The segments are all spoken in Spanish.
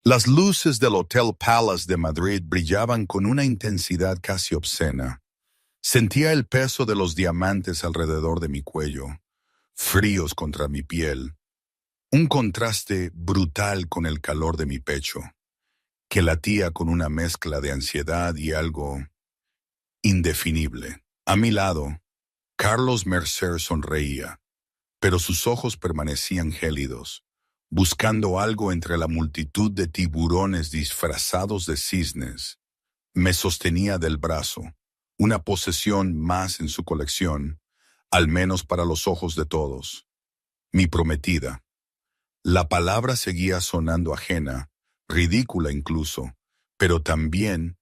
Las luces del Hotel Palace de Madrid brillaban con una intensidad casi obscena. Sentía el peso de los diamantes alrededor de mi cuello, fríos contra mi piel, un contraste brutal con el calor de mi pecho, que latía con una mezcla de ansiedad y algo indefinible. A mi lado, Carlos Mercer sonreía, pero sus ojos permanecían gélidos, buscando algo entre la multitud de tiburones disfrazados de cisnes. Me sostenía del brazo, una posesión más en su colección, al menos para los ojos de todos. Mi prometida. La palabra seguía sonando ajena, ridícula incluso, pero también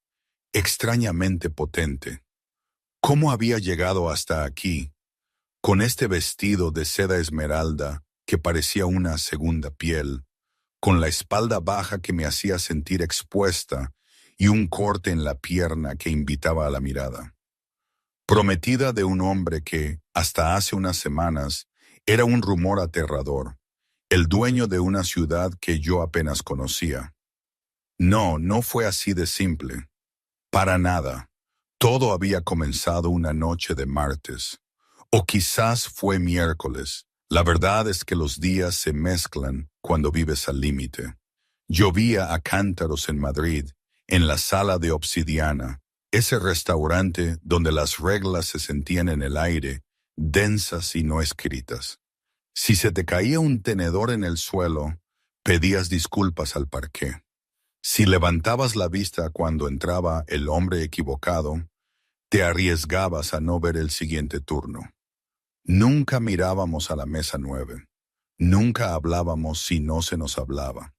extrañamente potente. ¿Cómo había llegado hasta aquí, con este vestido de seda esmeralda que parecía una segunda piel, con la espalda baja que me hacía sentir expuesta y un corte en la pierna que invitaba a la mirada? Prometida de un hombre que, hasta hace unas semanas, era un rumor aterrador, el dueño de una ciudad que yo apenas conocía. No, no fue así de simple. Para nada. Todo había comenzado una noche de martes. O quizás fue miércoles. La verdad es que los días se mezclan cuando vives al límite. Llovía a cántaros en Madrid, en la Sala de Obsidiana, ese restaurante donde las reglas se sentían en el aire, densas y no escritas. Si se te caía un tenedor en el suelo, pedías disculpas al parqué. Si levantabas la vista cuando entraba el hombre equivocado, te arriesgabas a no ver el siguiente turno. Nunca mirábamos a la mesa 9. Nunca hablábamos si no se nos hablaba.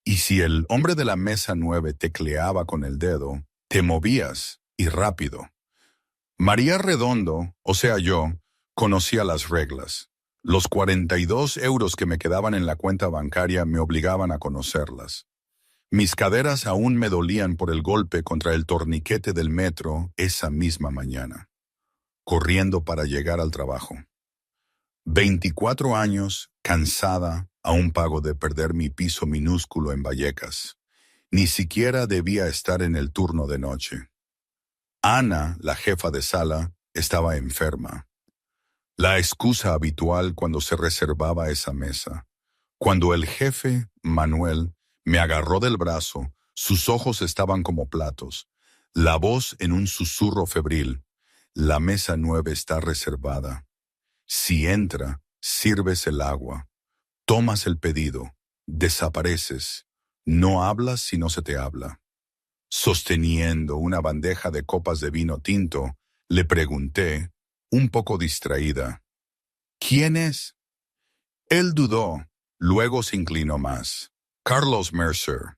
Y si el hombre de la mesa 9 tecleaba con el dedo, te movías, y rápido. María Redondo, o sea yo, conocía las reglas. Los 42 euros que me quedaban en la cuenta bancaria me obligaban a conocerlas. Mis caderas aún me dolían por el golpe contra el torniquete del metro esa misma mañana, corriendo para llegar al trabajo. 24 años, cansada, a un pago de perder mi piso minúsculo en Vallecas. Ni siquiera debía estar en el turno de noche. Ana, la jefa de sala, estaba enferma. La excusa habitual cuando se reservaba esa mesa. Cuando el jefe, Manuel, me agarró del brazo, sus ojos estaban como platos, la voz en un susurro febril. La mesa 9 está reservada. Si entra, sirves el agua, tomas el pedido, desapareces, no hablas si no se te habla. Sosteniendo una bandeja de copas de vino tinto, le pregunté, un poco distraída, ¿quién es? Él dudó, luego se inclinó más. Carlos Mercer.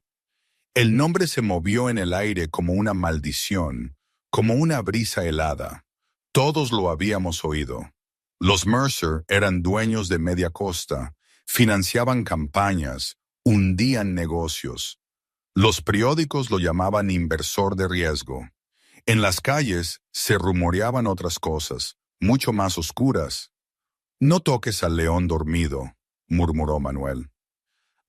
El nombre se movió en el aire como una maldición, como una brisa helada. Todos lo habíamos oído. Los Mercer eran dueños de media costa, financiaban campañas, hundían negocios. Los periódicos lo llamaban inversor de riesgo. En las calles se rumoreaban otras cosas, mucho más oscuras. No toques al león dormido, murmuró Manuel.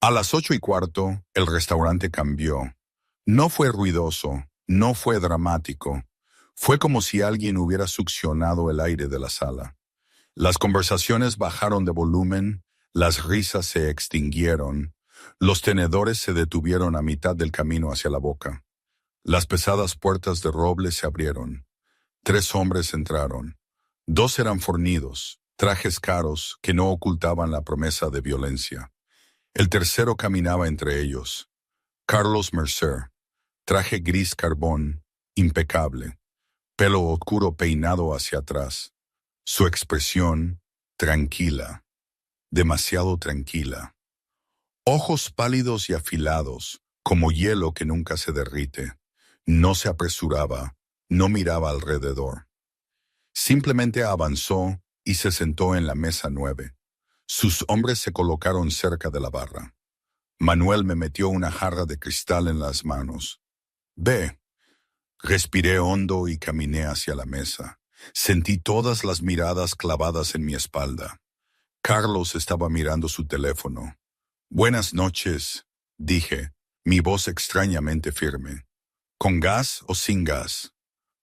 A las 8:15, el restaurante cambió. No fue ruidoso, no fue dramático. Fue como si alguien hubiera succionado el aire de la sala. Las conversaciones bajaron de volumen, las risas se extinguieron, los tenedores se detuvieron a mitad del camino hacia la boca. Las pesadas puertas de roble se abrieron. 3 hombres entraron. 2 eran fornidos, trajes caros que no ocultaban la promesa de violencia. El tercero caminaba entre ellos. Carlos Mercer, traje gris carbón, impecable, pelo oscuro peinado hacia atrás. Su expresión, tranquila, demasiado tranquila. Ojos pálidos y afilados, como hielo que nunca se derrite. No se apresuraba, no miraba alrededor. Simplemente avanzó y se sentó en la mesa 9. Sus hombres se colocaron cerca de la barra. Manuel me metió una jarra de cristal en las manos. Ve. Respiré hondo y caminé hacia la mesa. Sentí todas las miradas clavadas en mi espalda. Carlos estaba mirando su teléfono. Buenas noches, dije, mi voz extrañamente firme. ¿Con gas o sin gas?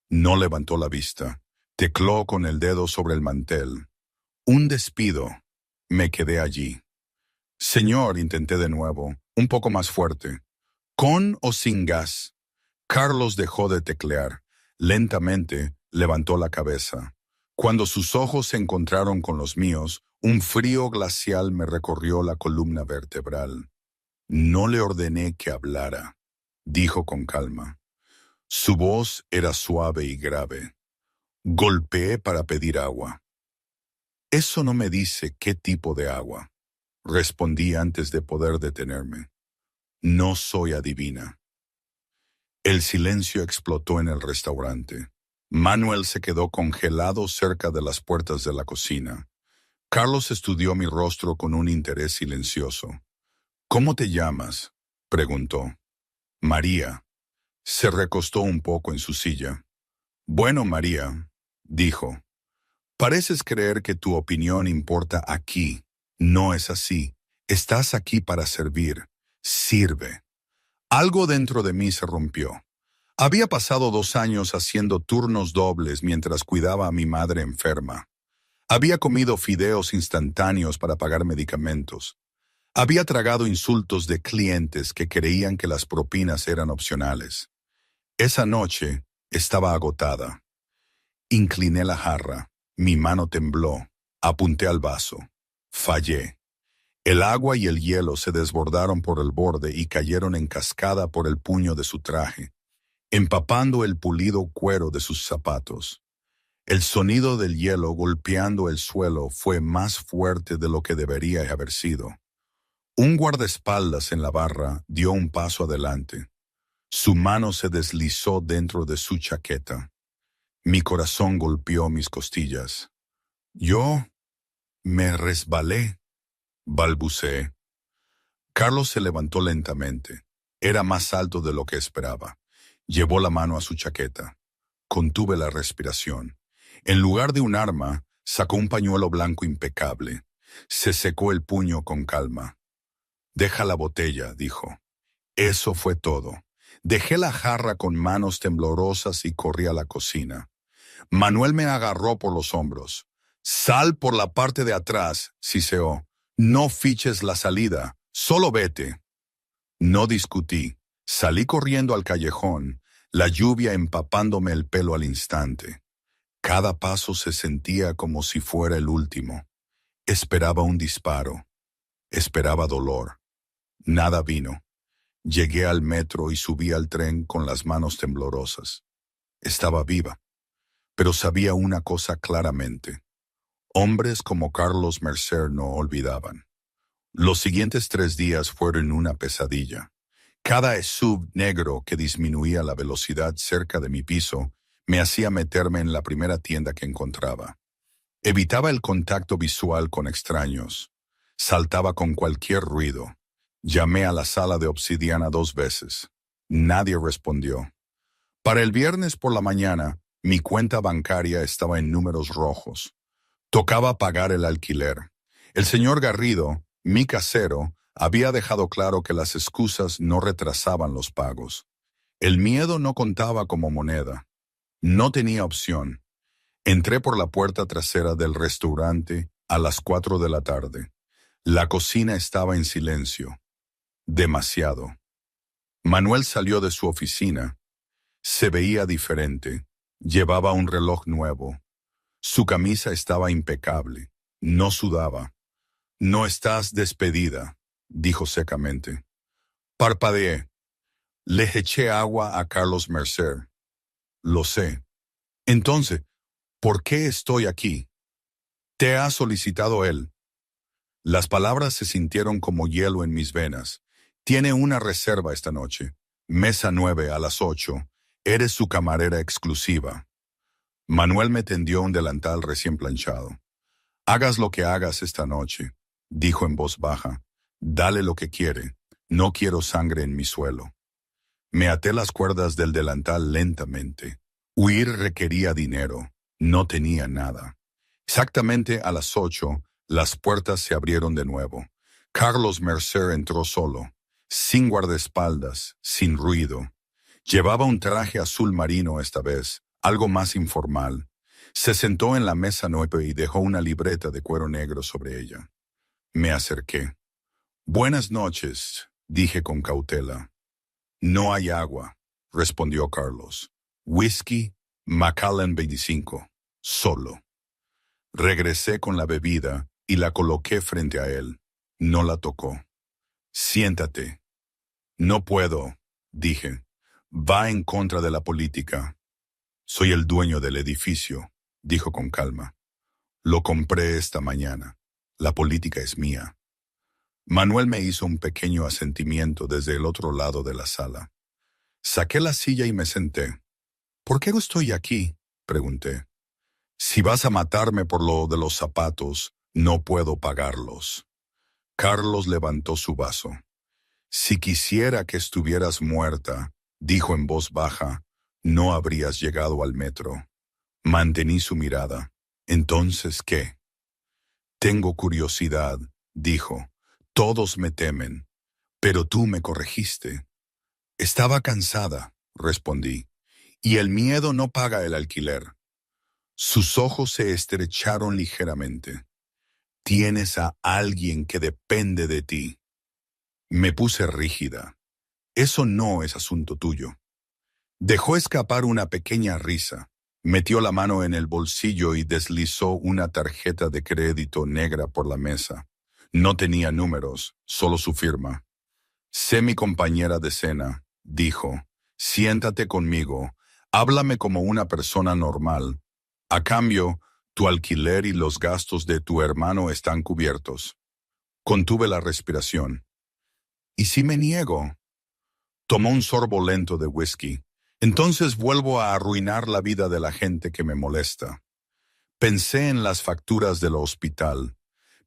No levantó la vista. Tecló con el dedo sobre el mantel. Un despido. Me quedé allí. Señor, intenté de nuevo, un poco más fuerte. ¿Con o sin gas? Carlos dejó de teclear. Lentamente levantó la cabeza. Cuando sus ojos se encontraron con los míos, un frío glacial me recorrió la columna vertebral. No le ordené que hablara, dijo con calma. Su voz era suave y grave. Golpeé para pedir agua. Eso no me dice qué tipo de agua, respondí antes de poder detenerme. No soy adivina. El silencio explotó en el restaurante. Manuel se quedó congelado cerca de las puertas de la cocina. Carlos estudió mi rostro con un interés silencioso. ¿Cómo te llamas?, preguntó. María. Se recostó un poco en su silla. Bueno, María, dijo. Pareces creer que tu opinión importa aquí. No es así. Estás aquí para servir. Sirve. Algo dentro de mí se rompió. Había pasado 2 años haciendo turnos dobles mientras cuidaba a mi madre enferma. Había comido fideos instantáneos para pagar medicamentos. Había tragado insultos de clientes que creían que las propinas eran opcionales. Esa noche estaba agotada. Incliné la jarra. Mi mano tembló. Apunté al vaso. Fallé. El agua y el hielo se desbordaron por el borde y cayeron en cascada por el puño de su traje, empapando el pulido cuero de sus zapatos. El sonido del hielo golpeando el suelo fue más fuerte de lo que debería haber sido. Un guardaespaldas en la barra dio un paso adelante. Su mano se deslizó dentro de su chaqueta. Mi corazón golpeó mis costillas. Yo me resbalé, balbuceé. Carlos se levantó lentamente. Era más alto de lo que esperaba. Llevó la mano a su chaqueta. Contuve la respiración. En lugar de un arma, sacó un pañuelo blanco impecable. Se secó el puño con calma. Deja la botella, dijo. Eso fue todo. Dejé la jarra con manos temblorosas y corrí a la cocina. Manuel me agarró por los hombros. Sal por la parte de atrás, siseó. No fiches la salida, solo vete. No discutí. Salí corriendo al callejón, la lluvia empapándome el pelo al instante. Cada paso se sentía como si fuera el último. Esperaba un disparo. Esperaba dolor. Nada vino. Llegué al metro y subí al tren con las manos temblorosas. Estaba viva. Pero sabía una cosa claramente. Hombres como Carlos Mercer no olvidaban. Los siguientes 3 días fueron una pesadilla. Cada SUV negro que disminuía la velocidad cerca de mi piso me hacía meterme en la primera tienda que encontraba. Evitaba el contacto visual con extraños. Saltaba con cualquier ruido. Llamé a la sala de obsidiana 2 veces. Nadie respondió. Para el viernes por la mañana, mi cuenta bancaria estaba en números rojos. Tocaba pagar el alquiler. El señor Garrido, mi casero, había dejado claro que las excusas no retrasaban los pagos. El miedo no contaba como moneda. No tenía opción. Entré por la puerta trasera del restaurante a las 4 de la tarde. La cocina estaba en silencio. Demasiado. Manuel salió de su oficina. Se veía diferente. Llevaba un reloj nuevo. Su camisa estaba impecable. No sudaba. No estás despedida, dijo secamente. Parpadeé. Le eché agua a Carlos Mercer. Lo sé. Entonces, ¿por qué estoy aquí? Te ha solicitado él. Las palabras se sintieron como hielo en mis venas. Tiene una reserva esta noche. Mesa 9 a las 8. Eres su camarera exclusiva. Manuel me tendió un delantal recién planchado. Hagas lo que hagas esta noche, dijo en voz baja. Dale lo que quiere. No quiero sangre en mi suelo. Me até las cuerdas del delantal lentamente. Huir requería dinero. No tenía nada. Exactamente a las 8, las puertas se abrieron de nuevo. Carlos Mercer entró solo. sin guardaespaldas, sin ruido. Llevaba un traje azul marino esta vez, algo más informal. Se sentó en la mesa 9 y dejó una libreta de cuero negro sobre ella. Me acerqué. «Buenas noches», dije con cautela. «No hay agua», respondió Carlos. «Whisky, Macallan 25, solo». Regresé con la bebida y la coloqué frente a él. No la tocó. «Siéntate». «No puedo», dije. «Va en contra de la política». «Soy el dueño del edificio», dijo con calma. «Lo compré esta mañana. La política es mía». Manuel me hizo un pequeño asentimiento desde el otro lado de la sala. Saqué la silla y me senté. «¿Por qué estoy aquí?», pregunté. «Si vas a matarme por lo de los zapatos, no puedo pagarlos». Carlos levantó su vaso. «Si quisiera que estuvieras muerta», dijo en voz baja, «no habrías llegado al metro». Mantení su mirada. «¿Entonces qué?». «Tengo curiosidad», dijo. «Todos me temen, pero tú me corregiste». «Estaba cansada», respondí, «y el miedo no paga el alquiler». Sus ojos se estrecharon ligeramente. «Tienes a alguien que depende de ti». Me puse rígida. «Eso no es asunto tuyo». Dejó escapar una pequeña risa. Metió la mano en el bolsillo y deslizó una tarjeta de crédito negra por la mesa. No tenía números, solo su firma. «Sé mi compañera de cena», dijo. «Siéntate conmigo. Háblame como una persona normal. A cambio, tu alquiler y los gastos de tu hermano están cubiertos». Contuve la respiración. «¿Y si me niego?». Tomó un sorbo lento de whisky. «Entonces vuelvo a arruinar la vida de la gente que me molesta». Pensé en las facturas del hospital.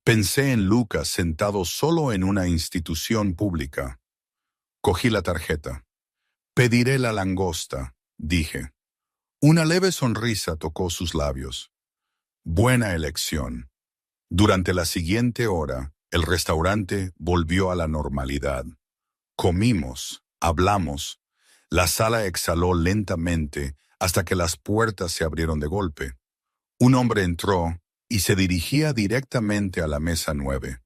Pensé en Lucas sentado solo en una institución pública. Cogí la tarjeta. «Pediré la langosta», dije. Una leve sonrisa tocó sus labios. Buena elección. Durante la siguiente hora, el restaurante volvió a la normalidad. Comimos, hablamos. La sala exhaló lentamente hasta que las puertas se abrieron de golpe. Un hombre entró y se dirigía directamente a la mesa 9.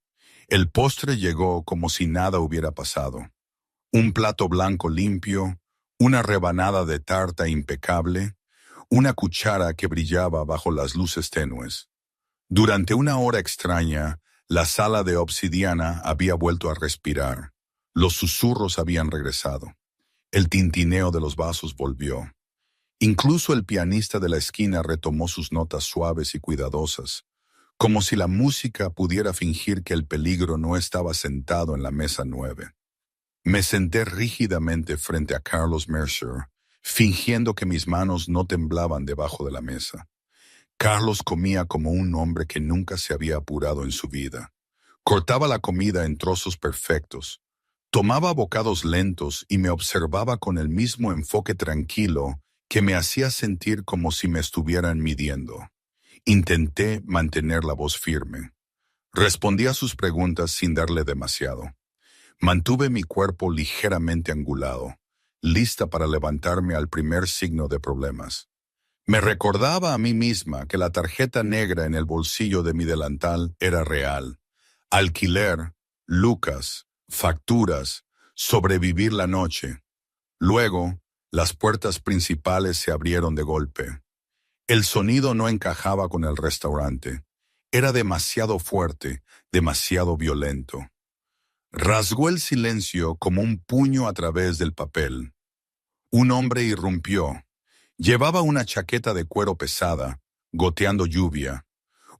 El postre llegó como si nada hubiera pasado. Un plato blanco limpio, una rebanada de tarta impecable, una cuchara que brillaba bajo las luces tenues. Durante una hora extraña, la sala de obsidiana había vuelto a respirar. Los susurros habían regresado. El tintineo de los vasos volvió. Incluso el pianista de la esquina retomó sus notas suaves y cuidadosas, como si la música pudiera fingir que el peligro no estaba sentado en la mesa 9. Me senté rígidamente frente a Carlos Mercer, fingiendo que mis manos no temblaban debajo de la mesa. Carlos comía como un hombre que nunca se había apurado en su vida. Cortaba la comida en trozos perfectos. Tomaba bocados lentos y me observaba con el mismo enfoque tranquilo que me hacía sentir como si me estuvieran midiendo. Intenté mantener la voz firme. Respondí a sus preguntas sin darle demasiado. Mantuve mi cuerpo ligeramente angulado, lista para levantarme al primer signo de problemas. Me recordaba a mí misma que la tarjeta negra en el bolsillo de mi delantal era real. Alquiler, Lucas, facturas, sobrevivir la noche. Luego, las puertas principales se abrieron de golpe. El sonido no encajaba con el restaurante. Era demasiado fuerte, demasiado violento. Rasgó el silencio como un puño a través del papel. Un hombre irrumpió. Llevaba una chaqueta de cuero pesada, goteando lluvia.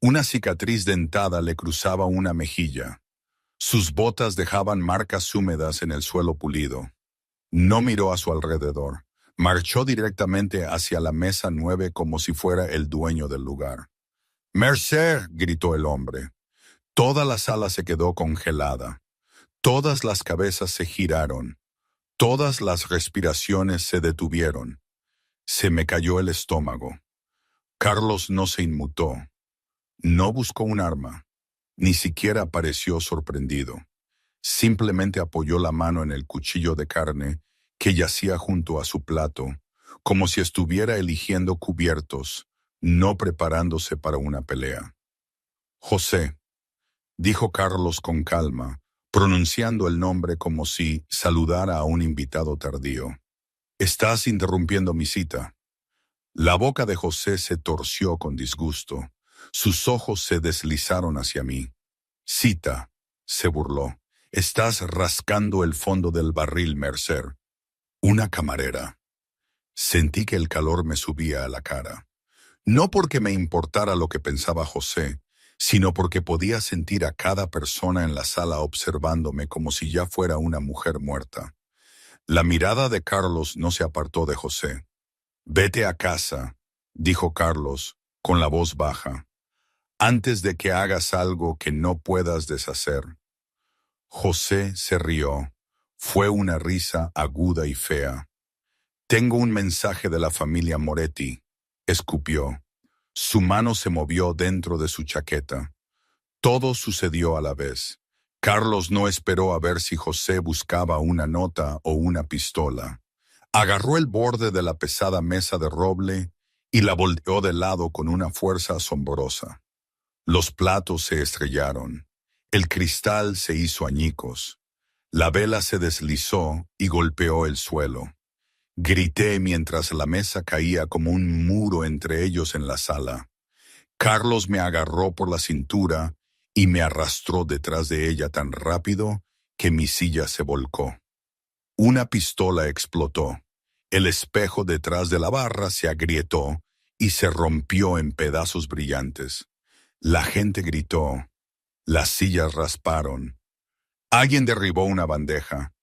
Una cicatriz dentada le cruzaba una mejilla. Sus botas dejaban marcas húmedas en el suelo pulido. No miró a su alrededor. Marchó directamente hacia la mesa 9 como si fuera el dueño del lugar. «Mercer», gritó el hombre. Toda la sala se quedó congelada. Todas las cabezas se giraron. Todas las respiraciones se detuvieron. Se me cayó el estómago. Carlos no se inmutó. No buscó un arma. Ni siquiera pareció sorprendido. Simplemente apoyó la mano en el cuchillo de carne que yacía junto a su plato, como si estuviera eligiendo cubiertos, no preparándose para una pelea. José, dijo Carlos con calma, pronunciando el nombre como si saludara a un invitado tardío. Estás interrumpiendo mi cita. La boca de José se torció con disgusto. Sus ojos se deslizaron hacia mí. Cita, se burló. Estás rascando el fondo del barril, Mercer. Una camarera. Sentí que el calor me subía a la cara. No porque me importara lo que pensaba José, sino porque podía sentir a cada persona en la sala observándome como si ya fuera una mujer muerta. La mirada de Carlos no se apartó de José. Vete a casa, dijo Carlos, con la voz baja, antes de que hagas algo que no puedas deshacer. José se rió. Fue una risa aguda y fea. Tengo un mensaje de la familia Moretti, escupió. Su mano se movió dentro de su chaqueta. Todo sucedió a la vez. Carlos no esperó a ver si José buscaba una nota o una pistola. Agarró el borde de la pesada mesa de roble y la volteó de lado con una fuerza asombrosa. Los platos se estrellaron. El cristal se hizo añicos. La vela se deslizó y golpeó el suelo. Grité mientras la mesa caía como un muro entre ellos en la sala. Carlos me agarró por la cintura y me arrastró detrás de ella tan rápido que mi silla se volcó. Una pistola explotó. El espejo detrás de la barra se agrietó y se rompió en pedazos brillantes. La gente gritó. Las sillas rasparon. Alguien derribó una bandeja.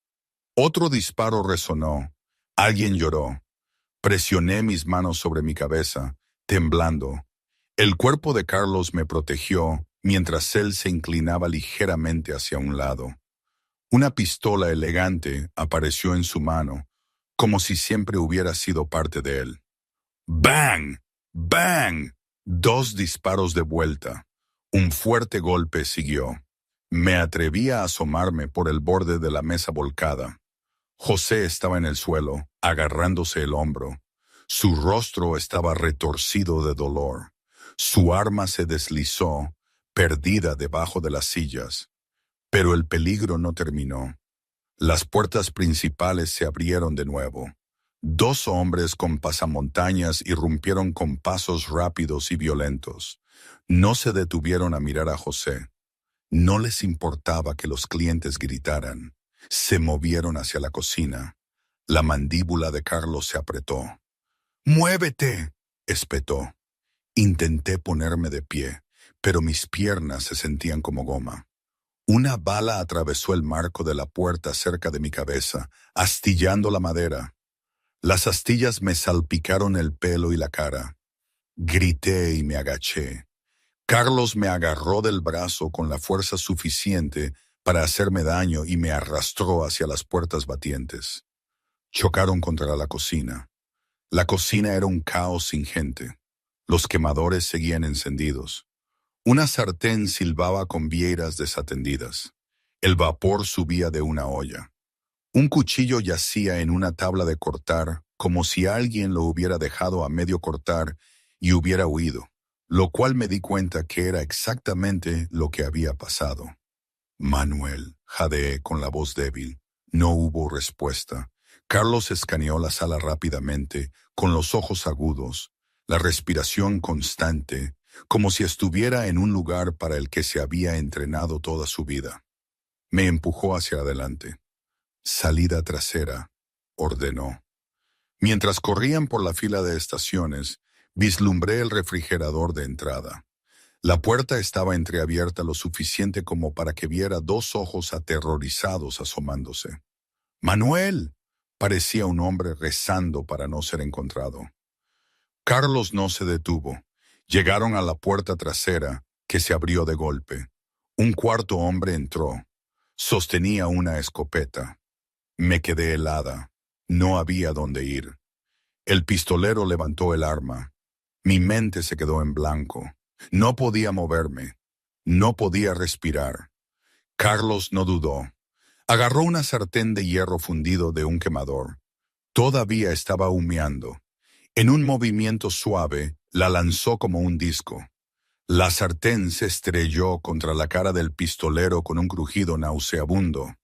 Otro disparo resonó. Alguien lloró. Presioné mis manos sobre mi cabeza, temblando. El cuerpo de Carlos me protegió mientras él se inclinaba ligeramente hacia un lado. Una pistola elegante apareció en su mano, como si siempre hubiera sido parte de él. ¡Bang! ¡Bang! 2 disparos de vuelta. Un fuerte golpe siguió. Me atreví a asomarme por el borde de la mesa volcada. José estaba en el suelo, agarrándose el hombro. Su rostro estaba retorcido de dolor. Su arma se deslizó, perdida debajo de las sillas. Pero el peligro no terminó. Las puertas principales se abrieron de nuevo. 2 hombres con pasamontañas irrumpieron con pasos rápidos y violentos. No se detuvieron a mirar a José. No les importaba que los clientes gritaran. Se movieron hacia la cocina. La mandíbula de Carlos se apretó. ¡Muévete!, espetó. Intenté ponerme de pie, pero mis piernas se sentían como goma. Una bala atravesó el marco de la puerta cerca de mi cabeza, astillando la madera. Las astillas me salpicaron el pelo y la cara. Grité y me agaché. Carlos me agarró del brazo con la fuerza suficiente para hacerme daño y me arrastró hacia las puertas batientes. Chocaron contra la cocina. La cocina era un caos sin gente. Los quemadores seguían encendidos. Una sartén silbaba con vieiras desatendidas. El vapor subía de una olla. Un cuchillo yacía en una tabla de cortar, como si alguien lo hubiera dejado a medio cortar y hubiera huido, lo cual me di cuenta que era exactamente lo que había pasado. Manuel, jadeé con la voz débil. No hubo respuesta. Carlos escaneó la sala rápidamente, con los ojos agudos, la respiración constante, como si estuviera en un lugar para el que se había entrenado toda su vida. Me empujó hacia adelante. Salida trasera, ordenó. Mientras corrían por la fila de estaciones, vislumbré el refrigerador de entrada. La puerta estaba entreabierta lo suficiente como para que viera 2 ojos aterrorizados asomándose. ¡Manuel!, parecía un hombre rezando para no ser encontrado. Carlos no se detuvo. Llegaron a la puerta trasera, que se abrió de golpe. Un cuarto hombre entró. Sostenía una escopeta. Me quedé helada. No había dónde ir. El pistolero levantó el arma. Mi mente se quedó en blanco. No podía moverme. No podía respirar. Carlos no dudó. Agarró una sartén de hierro fundido de un quemador. Todavía estaba humeando. En un movimiento suave, la lanzó como un disco. La sartén se estrelló contra la cara del pistolero con un crujido nauseabundo.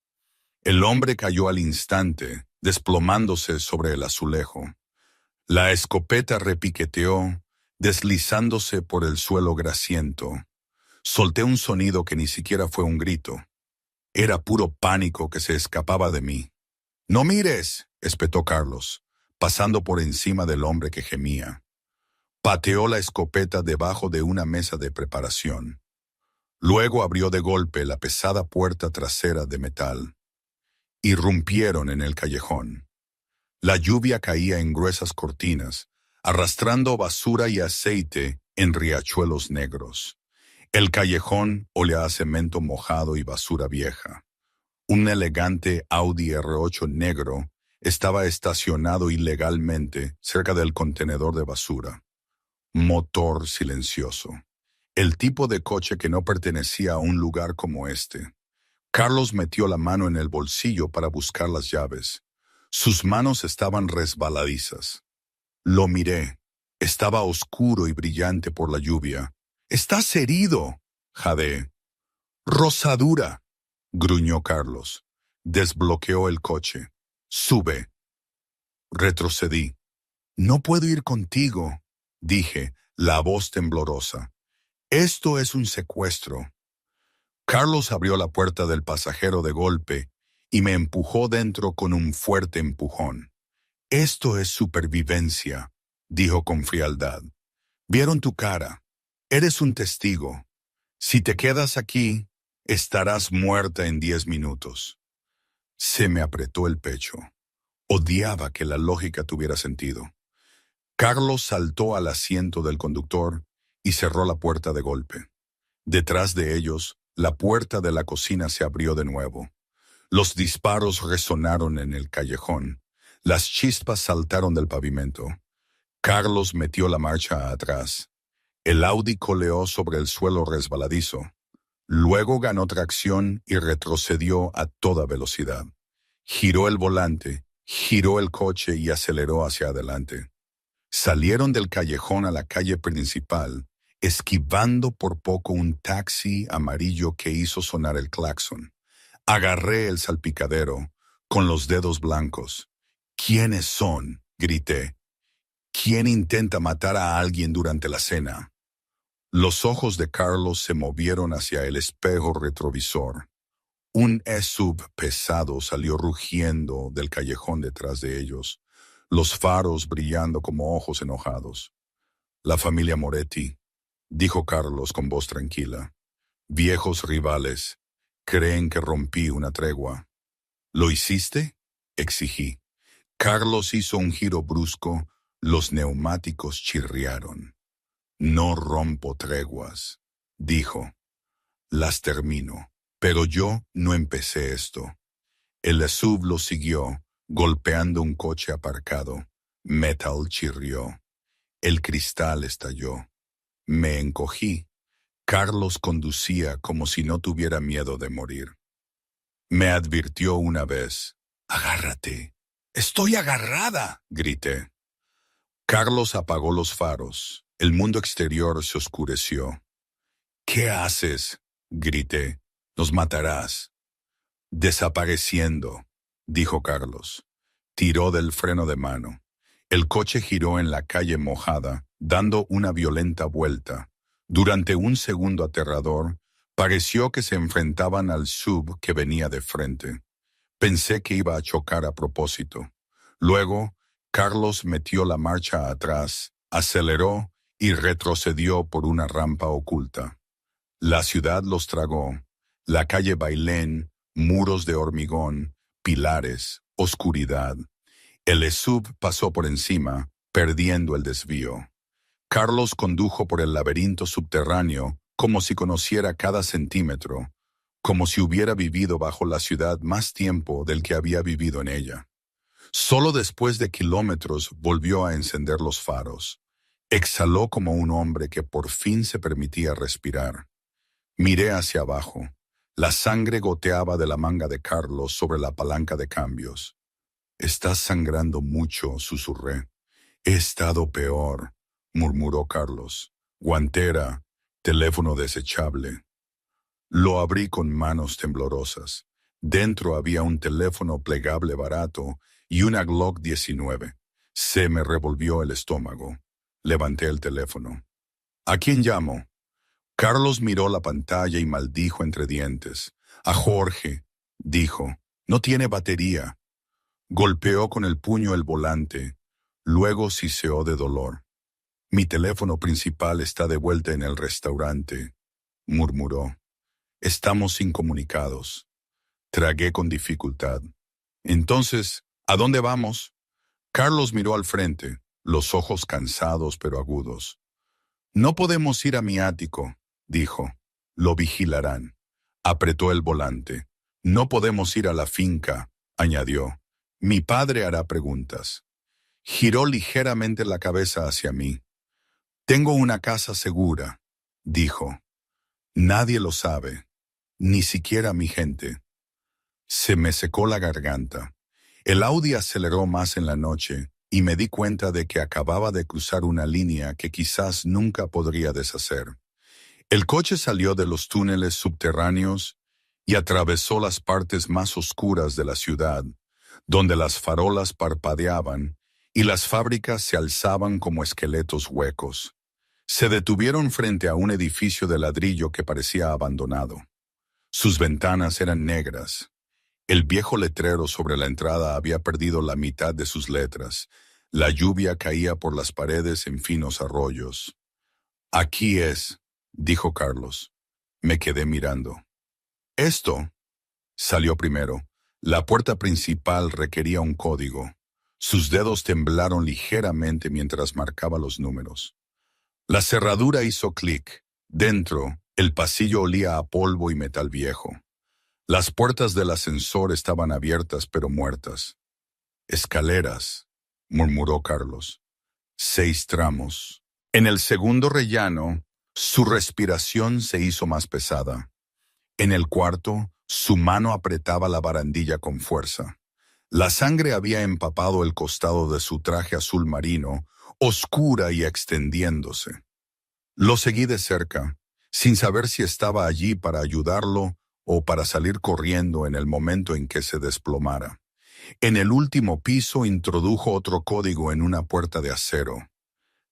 El hombre cayó al instante, desplomándose sobre el azulejo. La escopeta repiqueteó, deslizándose por el suelo grasiento. Solté un sonido que ni siquiera fue un grito. Era puro pánico que se escapaba de mí. «¡No mires!», espetó Carlos, pasando por encima del hombre que gemía. Pateó la escopeta debajo de una mesa de preparación. Luego abrió de golpe la pesada puerta trasera de metal. Irrumpieron en el callejón. La lluvia caía en gruesas cortinas, arrastrando basura y aceite en riachuelos negros. El callejón olía a cemento mojado y basura vieja. Un elegante Audi R8 negro estaba estacionado ilegalmente cerca del contenedor de basura. Motor silencioso. El tipo de coche que no pertenecía a un lugar como este. Carlos metió la mano en el bolsillo para buscar las llaves. Sus manos estaban resbaladizas. Lo miré. Estaba oscuro y brillante por la lluvia. «¡Estás herido!», jadeé. «Rosadura», gruñó Carlos. Desbloqueó el coche. «Sube». Retrocedí. «No puedo ir contigo», dije, la voz temblorosa. «Esto es un secuestro». Carlos abrió la puerta del pasajero de golpe y me empujó dentro con un fuerte empujón. «Esto es supervivencia», dijo con frialdad. «Vieron tu cara. Eres un testigo. Si te quedas aquí, estarás muerta en 10 minutos». Se me apretó el pecho. Odiaba que la lógica tuviera sentido. Carlos saltó al asiento del conductor y cerró la puerta de golpe. Detrás de ellos, la puerta de la cocina se abrió de nuevo. Los disparos resonaron en el callejón. Las chispas saltaron del pavimento. Carlos metió la marcha atrás. El Audi coleó sobre el suelo resbaladizo. Luego ganó tracción y retrocedió a toda velocidad. Giró el volante, giró el coche y aceleró hacia adelante. Salieron del callejón a la calle principal, esquivando por poco un taxi amarillo que hizo sonar el claxon. Agarré el salpicadero, con los dedos blancos. «¿Quiénes son?», grité. «¿Quién intenta matar a alguien durante la cena?». Los ojos de Carlos se movieron hacia el espejo retrovisor. Un SUV pesado salió rugiendo del callejón detrás de ellos, los faros brillando como ojos enojados. «La familia Moretti», dijo Carlos con voz tranquila. «Viejos rivales. Creen que rompí una tregua». «¿Lo hiciste?», exigí. Carlos hizo un giro brusco. Los neumáticos chirriaron. «No rompo treguas», dijo. «Las termino. Pero yo no empecé esto». El SUV lo siguió, golpeando un coche aparcado. Metal chirrió. El cristal estalló. Me encogí. Carlos conducía como si no tuviera miedo de morir. Me advirtió una vez. «Agárrate». «Estoy agarrada», grité. Carlos apagó los faros. El mundo exterior se oscureció. «¿Qué haces?», grité. «Nos matarás». «Desapareciendo», dijo Carlos. Tiró del freno de mano. El coche giró en la calle mojada, dando una violenta vuelta. Durante un segundo aterrador, pareció que se enfrentaban al SUV que venía de frente. Pensé que iba a chocar a propósito. Luego, Carlos metió la marcha atrás, aceleró y retrocedió por una rampa oculta. La ciudad los tragó. La calle Bailén, muros de hormigón, pilares, oscuridad. El SUV pasó por encima, perdiendo el desvío. Carlos condujo por el laberinto subterráneo como si conociera cada centímetro, como si hubiera vivido bajo la ciudad más tiempo del que había vivido en ella. Solo después de kilómetros volvió a encender los faros. Exhaló como un hombre que por fin se permitía respirar. Miré hacia abajo. La sangre goteaba de la manga de Carlos sobre la palanca de cambios. «Estás sangrando mucho», susurré. «He estado peor», murmuró Carlos. «Guantera, teléfono desechable». Lo abrí con manos temblorosas. Dentro había un teléfono plegable barato y una Glock 19. Se me revolvió el estómago. Levanté el teléfono. «¿A quién llamo?» Carlos miró la pantalla y maldijo entre dientes. «A Jorge», dijo. «No tiene batería». Golpeó con el puño el volante. Luego siseó de dolor. «Mi teléfono principal está de vuelta en el restaurante», murmuró. «Estamos incomunicados». Tragué con dificultad. «Entonces, ¿a dónde vamos?» Carlos miró al frente, los ojos cansados pero agudos. «No podemos ir a mi ático», dijo. «Lo vigilarán». Apretó el volante. «No podemos ir a la finca», añadió. «Mi padre hará preguntas». Giró ligeramente la cabeza hacia mí. «Tengo una casa segura», dijo. «Nadie lo sabe, ni siquiera mi gente». Se me secó la garganta. El Audi aceleró más en la noche y me di cuenta de que acababa de cruzar una línea que quizás nunca podría deshacer. El coche salió de los túneles subterráneos y atravesó las partes más oscuras de la ciudad, donde las farolas parpadeaban y las fábricas se alzaban como esqueletos huecos. Se detuvieron frente a un edificio de ladrillo que parecía abandonado. Sus ventanas eran negras. El viejo letrero sobre la entrada había perdido la mitad de sus letras. La lluvia caía por las paredes en finos arroyos. «Aquí es», dijo Carlos. Me quedé mirando. «Esto», salió primero. La puerta principal requería un código. Sus dedos temblaron ligeramente mientras marcaba los números. La cerradura hizo clic. Dentro, el pasillo olía a polvo y metal viejo. Las puertas del ascensor estaban abiertas pero muertas. «Escaleras», murmuró Carlos. 6 tramos. En el segundo rellano, su respiración se hizo más pesada. En el cuarto, su mano apretaba la barandilla con fuerza. La sangre había empapado el costado de su traje azul marino, oscura y extendiéndose. Lo seguí de cerca, sin saber si estaba allí para ayudarlo o para salir corriendo en el momento en que se desplomara. En el último piso introdujo otro código en una puerta de acero.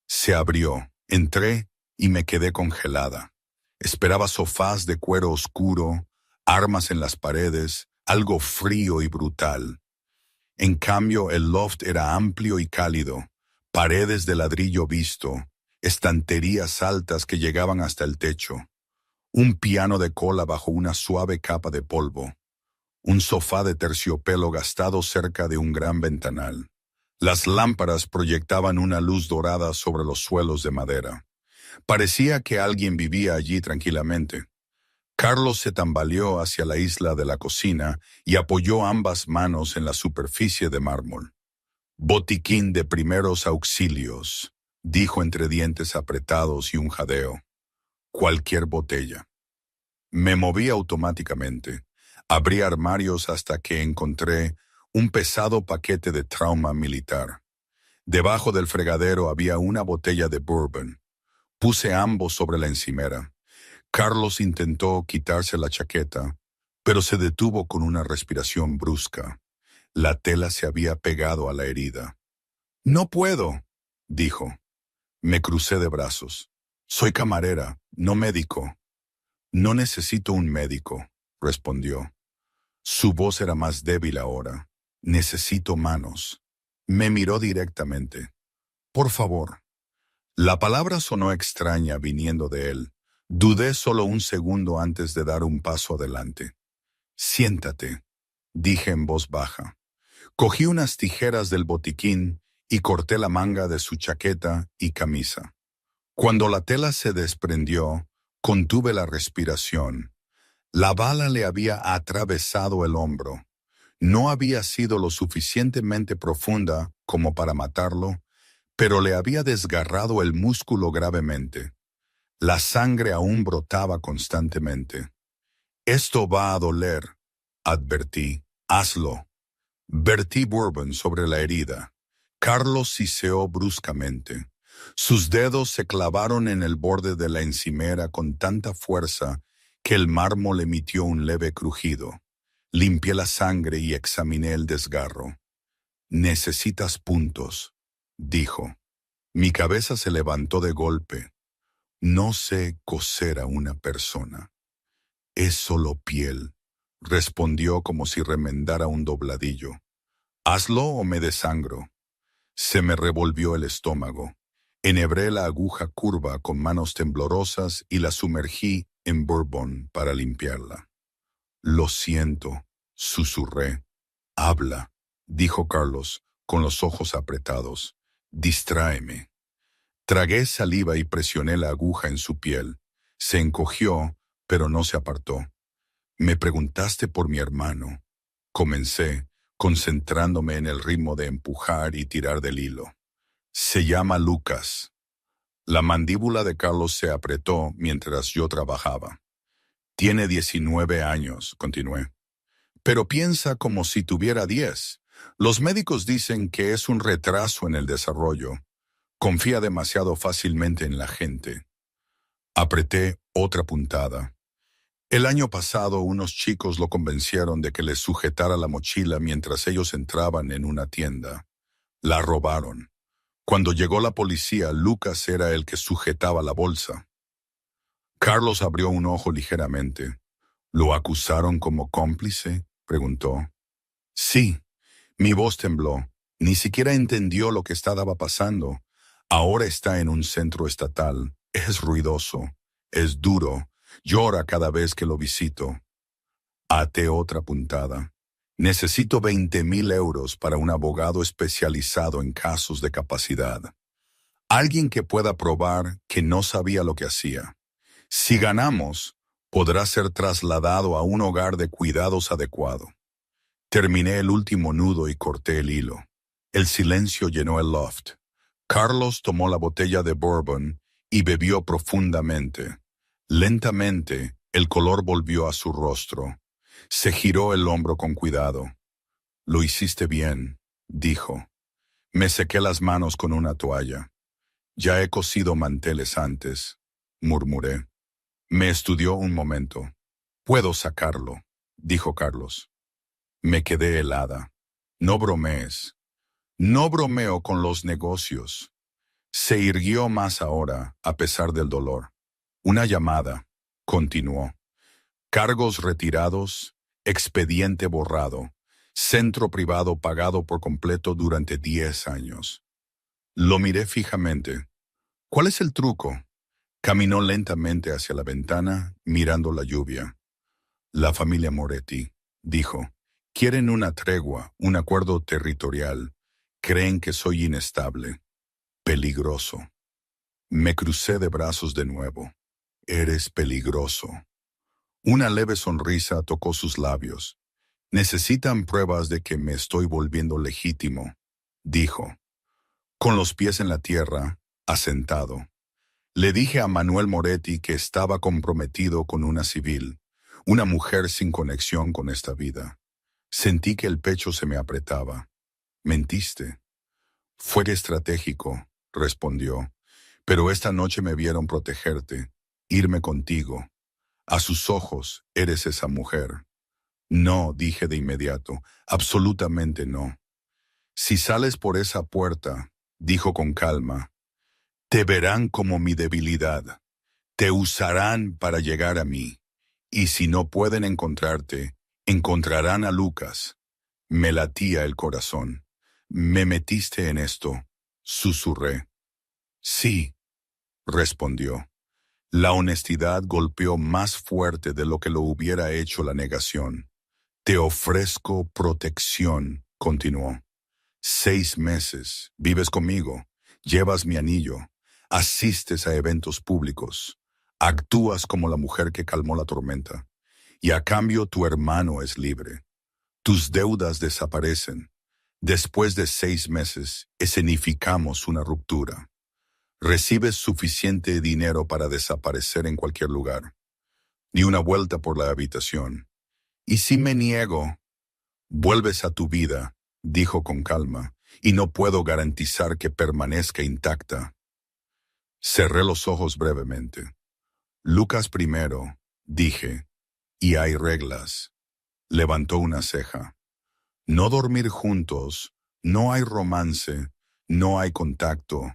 Se abrió, entré y me quedé congelada. Esperaba sofás de cuero oscuro, armas en las paredes, algo frío y brutal. En cambio, el loft era amplio y cálido, paredes de ladrillo visto, estanterías altas que llegaban hasta el techo, un piano de cola bajo una suave capa de polvo, un sofá de terciopelo gastado cerca de un gran ventanal. Las lámparas proyectaban una luz dorada sobre los suelos de madera. Parecía que alguien vivía allí tranquilamente. Carlos se tambaleó hacia la isla de la cocina y apoyó ambas manos en la superficie de mármol. «Botiquín de primeros auxilios», dijo entre dientes apretados y un jadeo. «Cualquier botella». Me moví automáticamente. Abrí armarios hasta que encontré un pesado paquete de trauma militar. Debajo del fregadero había una botella de bourbon. Puse ambos sobre la encimera. Carlos intentó quitarse la chaqueta, pero se detuvo con una respiración brusca. La tela se había pegado a la herida. «No puedo», dijo. Me crucé de brazos. «Soy camarera, no médico». «No necesito un médico», respondió. Su voz era más débil ahora. «Necesito manos». Me miró directamente. «Por favor». La palabra sonó extraña viniendo de él. Dudé solo un segundo antes de dar un paso adelante. «Siéntate», dije en voz baja. Cogí unas tijeras del botiquín y corté la manga de su chaqueta y camisa. Cuando la tela se desprendió, contuve la respiración. La bala le había atravesado el hombro. No había sido lo suficientemente profunda como para matarlo, pero le había desgarrado el músculo gravemente. La sangre aún brotaba constantemente. Esto va a doler, advertí. Hazlo. Vertí bourbon sobre la herida. Carlos siseó bruscamente. Sus dedos se clavaron en el borde de la encimera con tanta fuerza que el mármol emitió un leve crujido. Limpié la sangre y examiné el desgarro. Necesitas puntos, dijo. Mi cabeza se levantó de golpe. No sé coser a una persona. Es solo piel, respondió como si remendara un dobladillo. Hazlo o me desangro. Se me revolvió el estómago. Enhebré la aguja curva con manos temblorosas y la sumergí en bourbon para limpiarla. Lo siento, susurré. Habla, dijo Carlos, con los ojos apretados. Distráeme. Tragué saliva y presioné la aguja en su piel. Se encogió, pero no se apartó. Me preguntaste por mi hermano. Comencé, concentrándome en el ritmo de empujar y tirar del hilo. Se llama Lucas. La mandíbula de Carlos se apretó mientras yo trabajaba. Tiene 19 años, continué. Pero piensa como si tuviera 10. Los médicos dicen que es un retraso en el desarrollo. Confía demasiado fácilmente en la gente. Apreté otra puntada. El año pasado unos chicos lo convencieron de que les sujetara la mochila mientras ellos entraban en una tienda. La robaron. Cuando llegó la policía, Lucas era el que sujetaba la bolsa. Carlos abrió un ojo ligeramente. ¿Lo acusaron como cómplice?, preguntó. Sí. Mi voz tembló. Ni siquiera entendió lo que estaba pasando. Ahora está en un centro estatal. Es ruidoso. Es duro. Llora cada vez que lo visito. Até otra puntada. Necesito 20,000 euros para un abogado especializado en casos de capacidad. Alguien que pueda probar que no sabía lo que hacía. Si ganamos, podrá ser trasladado a un hogar de cuidados adecuado. Terminé el último nudo y corté el hilo. El silencio llenó el loft. Carlos tomó la botella de bourbon y bebió profundamente. Lentamente, el color volvió a su rostro. Se giró el hombro con cuidado. Lo hiciste bien, dijo. Me sequé las manos con una toalla. Ya he cosido manteles antes, murmuré. Me estudió un momento. Puedo sacarlo, dijo Carlos. Me quedé helada. No bromees. No bromeo con los negocios. Se irguió más ahora, a pesar del dolor. Una llamada, continuó. Cargos retirados, expediente borrado, centro privado pagado por completo durante 10 años. Lo miré fijamente. ¿Cuál es el truco? Caminó lentamente hacia la ventana, mirando la lluvia. La familia Moretti, dijo, quieren una tregua, un acuerdo territorial. Creen que soy inestable. Peligroso. Me crucé de brazos de nuevo. Eres peligroso. Una leve sonrisa tocó sus labios. Necesitan pruebas de que me estoy volviendo legítimo, dijo. Con los pies en la tierra, asentado. Le dije a Manuel Moretti que estaba comprometido con una civil, una mujer sin conexión con esta vida. Sentí que el pecho se me apretaba. Mentiste. Fue estratégico, respondió, pero esta noche me vieron protegerte, irme contigo. A sus ojos, eres esa mujer. No, dije de inmediato, absolutamente no. Si sales por esa puerta, dijo con calma, te verán como mi debilidad. Te usarán para llegar a mí. Y si no pueden encontrarte, encontrarán a Lucas. Me latía el corazón. Me metiste en esto, susurré. Sí, respondió. La honestidad golpeó más fuerte de lo que lo hubiera hecho la negación. Te ofrezco protección, continuó. 6 meses, vives conmigo, llevas mi anillo, asistes a eventos públicos, actúas como la mujer que calmó la tormenta, y a cambio tu hermano es libre. Tus deudas desaparecen. Después de 6 meses, escenificamos una ruptura. Recibes suficiente dinero para desaparecer en cualquier lugar. ni una vuelta por la habitación. ¿Y si me niego? Vuelves a tu vida, dijo con calma, y no puedo garantizar que permanezca intacta. Cerré los ojos brevemente. Lucas primero, dije, y hay reglas. Levantó una ceja. No dormir juntos, no hay romance, no hay contacto.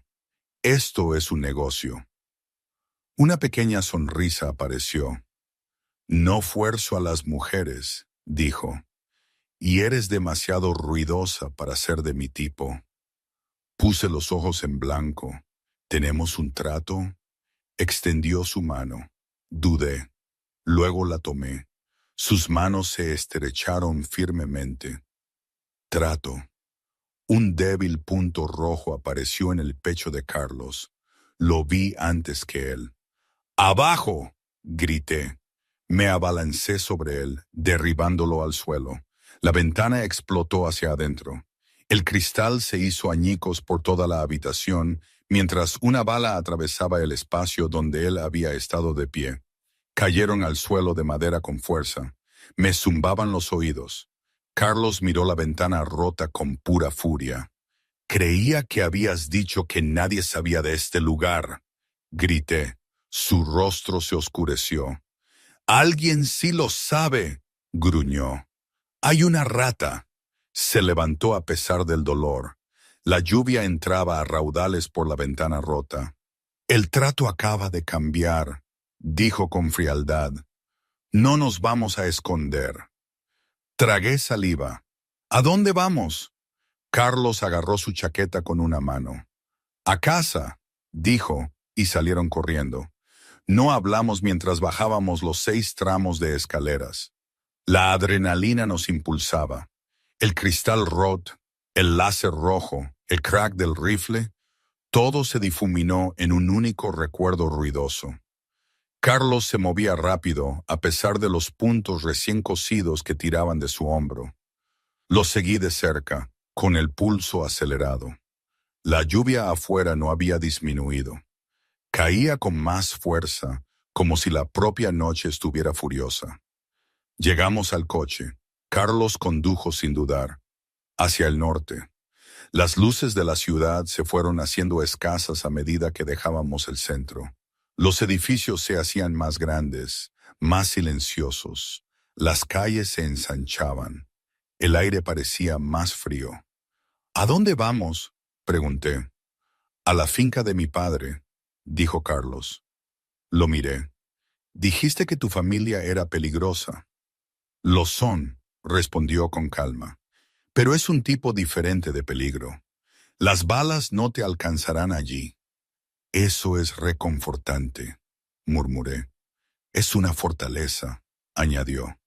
Esto es un negocio. Una pequeña sonrisa apareció. No fuerzo a las mujeres, dijo, y eres demasiado ruidosa para ser de mi tipo. Puse los ojos en blanco. ¿Tenemos un trato? Extendió su mano. Dudé. Luego la tomé. Sus manos se estrecharon firmemente. Trato. Un débil punto rojo apareció en el pecho de Carlos. Lo vi antes que él. ¡Abajo!, grité. Me abalancé sobre él, derribándolo al suelo. La ventana explotó hacia adentro. El cristal se hizo añicos por toda la habitación, mientras una bala atravesaba el espacio donde él había estado de pie. Cayeron al suelo de madera con fuerza. Me zumbaban los oídos. Carlos miró la ventana rota con pura furia. «Creía que habías dicho que nadie sabía de este lugar», grité. Su rostro se oscureció. «Alguien sí lo sabe», gruñó. «Hay una rata». Se levantó a pesar del dolor. La lluvia entraba a raudales por la ventana rota. «El trato acaba de cambiar», dijo con frialdad. «No nos vamos a esconder». Tragué saliva. «¿A dónde vamos?» Carlos agarró su chaqueta con una mano. «A casa», dijo, y salieron corriendo. No hablamos mientras bajábamos los 6 tramos de escaleras. La adrenalina nos impulsaba. El cristal rot, el láser rojo, el crack del rifle, todo se difuminó en un único recuerdo ruidoso. Carlos se movía rápido a pesar de los puntos recién cosidos que tiraban de su hombro. Lo seguí de cerca, con el pulso acelerado. La lluvia afuera no había disminuido. Caía con más fuerza, como si la propia noche estuviera furiosa. Llegamos al coche. Carlos condujo sin dudar, hacia el norte. Las luces de la ciudad se fueron haciendo escasas a medida que dejábamos el centro. Los edificios se hacían más grandes, más silenciosos. Las calles se ensanchaban. El aire parecía más frío. «¿A dónde vamos?», pregunté. «A la finca de mi padre», dijo Carlos. Lo miré. «Dijiste que tu familia era peligrosa». «Lo son», respondió con calma. «Pero es un tipo diferente de peligro. Las balas no te alcanzarán allí». «Eso es reconfortante», murmuré. «Es una fortaleza», añadió.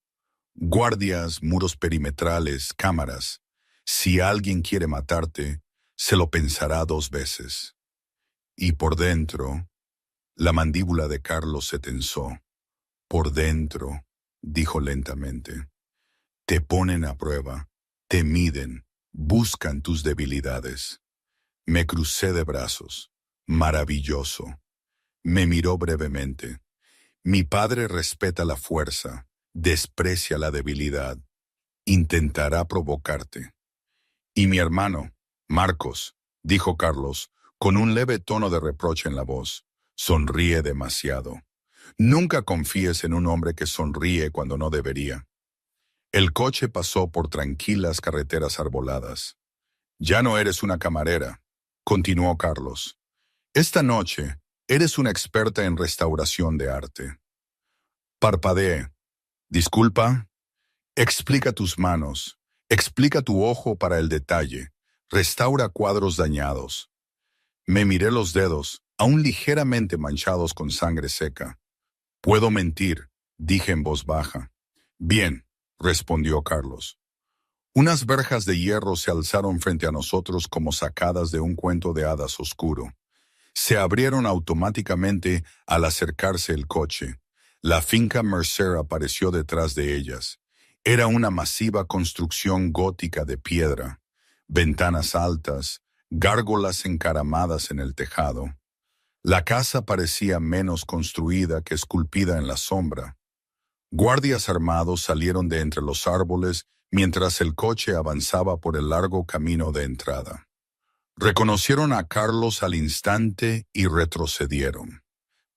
«Guardias, muros perimetrales, cámaras. Si alguien quiere matarte, se lo pensará 2 veces». Y por dentro, la mandíbula de Carlos se tensó. «Por dentro», dijo lentamente, «te ponen a prueba, te miden, buscan tus debilidades». Me crucé de brazos. «Maravilloso». Me miró brevemente. «Mi padre respeta la fuerza, desprecia la debilidad. Intentará provocarte». «Y mi hermano, Marcos», dijo Carlos, con un leve tono de reproche en la voz, «sonríe demasiado. Nunca confíes en un hombre que sonríe cuando no debería». El coche pasó por tranquilas carreteras arboladas. «Ya no eres una camarera», continuó Carlos. «Esta noche eres una experta en restauración de arte». Parpadeé. «¿Disculpa?» «Explica tus manos. Explica tu ojo para el detalle. Restaura cuadros dañados». Me miré los dedos, aún ligeramente manchados con sangre seca. «Puedo mentir», dije en voz baja. «Bien», respondió Carlos. Unas verjas de hierro se alzaron frente a nosotros como sacadas de un cuento de hadas oscuro. Se abrieron automáticamente al acercarse el coche. La finca Mercer apareció detrás de ellas. Era una masiva construcción gótica de piedra. Ventanas altas, gárgolas encaramadas en el tejado. La casa parecía menos construida que esculpida en la sombra. Guardias armados salieron de entre los árboles mientras el coche avanzaba por el largo camino de entrada. Reconocieron a Carlos al instante y retrocedieron.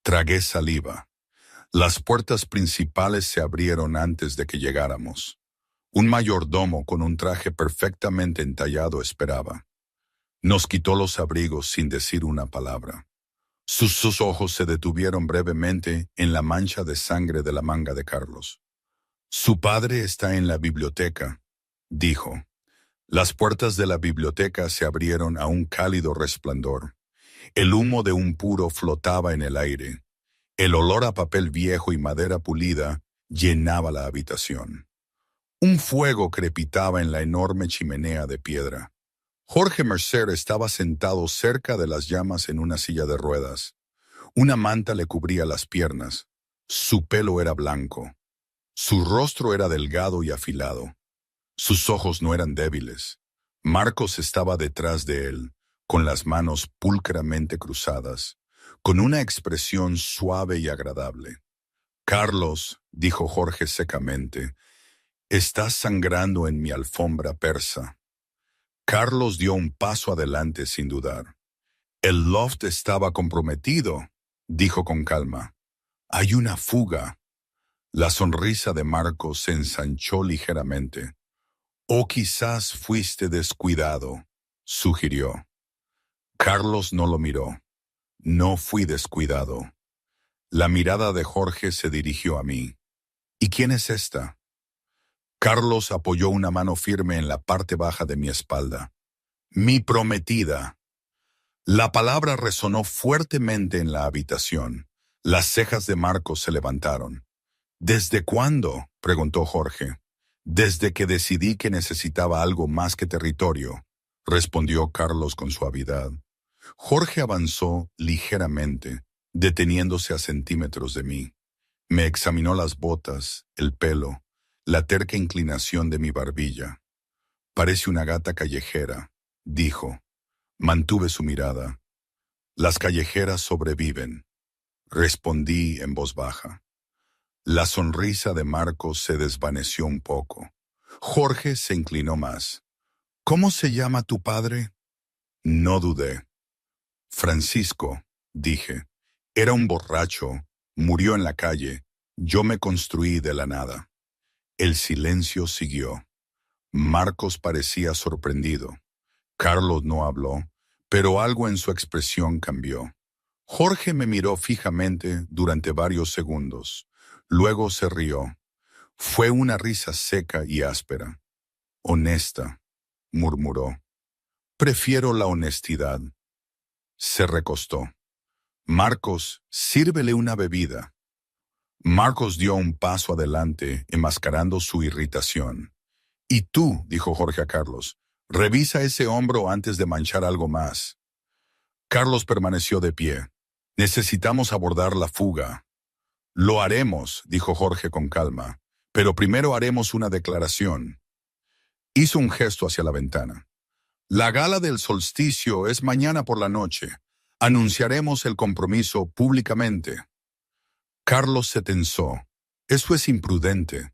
Tragué saliva. Las puertas principales se abrieron antes de que llegáramos. Un mayordomo con un traje perfectamente entallado esperaba. Nos quitó los abrigos sin decir una palabra. Sus ojos se detuvieron brevemente en la mancha de sangre de la manga de Carlos. Su padre está en la biblioteca, dijo. Las puertas de la biblioteca se abrieron a un cálido resplandor. El humo de un puro flotaba en el aire. El olor a papel viejo y madera pulida llenaba la habitación. Un fuego crepitaba en la enorme chimenea de piedra. Jorge Mercer estaba sentado cerca de las llamas en una silla de ruedas. Una manta le cubría las piernas. Su pelo era blanco. Su rostro era delgado y afilado. Sus ojos no eran débiles. Marcos estaba detrás de él, con las manos pulcramente cruzadas, con una expresión suave y agradable. «Carlos», dijo Jorge secamente, «estás sangrando en mi alfombra persa». Carlos dio un paso adelante sin dudar. «El loft estaba comprometido», dijo con calma. «Hay una fuga». La sonrisa de Marcos se ensanchó ligeramente. «O quizás fuiste descuidado», sugirió. Carlos no lo miró. «No fui descuidado». La mirada de Jorge se dirigió a mí. «¿Y quién es esta?» Carlos apoyó una mano firme en la parte baja de mi espalda. «Mi prometida». La palabra resonó fuertemente en la habitación. Las cejas de Marcos se levantaron. «¿Desde cuándo?», preguntó Jorge. «Desde que decidí que necesitaba algo más que territorio», respondió Carlos con suavidad. Jorge avanzó ligeramente, deteniéndose a centímetros de mí. Me examinó las botas, el pelo, la terca inclinación de mi barbilla. «Parece una gata callejera», dijo. Mantuve su mirada. «Las callejeras sobreviven», respondí en voz baja. La sonrisa de Marcos se desvaneció un poco. Jorge se inclinó más. «¿Cómo se llama tu padre?» No dudé. «Francisco», dije. «Era un borracho. Murió en la calle. Yo me construí de la nada». El silencio siguió. Marcos parecía sorprendido. Carlos no habló, pero algo en su expresión cambió. Jorge me miró fijamente durante varios segundos. Luego se rió. Fue una risa seca y áspera. «Honesta», murmuró. «Prefiero la honestidad». Se recostó. «Marcos, sírvele una bebida». Marcos dio un paso adelante, enmascarando su irritación. «Y tú», dijo Jorge a Carlos, «revisa ese hombro antes de manchar algo más». Carlos permaneció de pie. «Necesitamos abordar la fuga». «Lo haremos», dijo Jorge con calma, «pero primero haremos una declaración». Hizo un gesto hacia la ventana. «La gala del solsticio es mañana por la noche. Anunciaremos el compromiso públicamente». Carlos se tensó. «Eso es imprudente».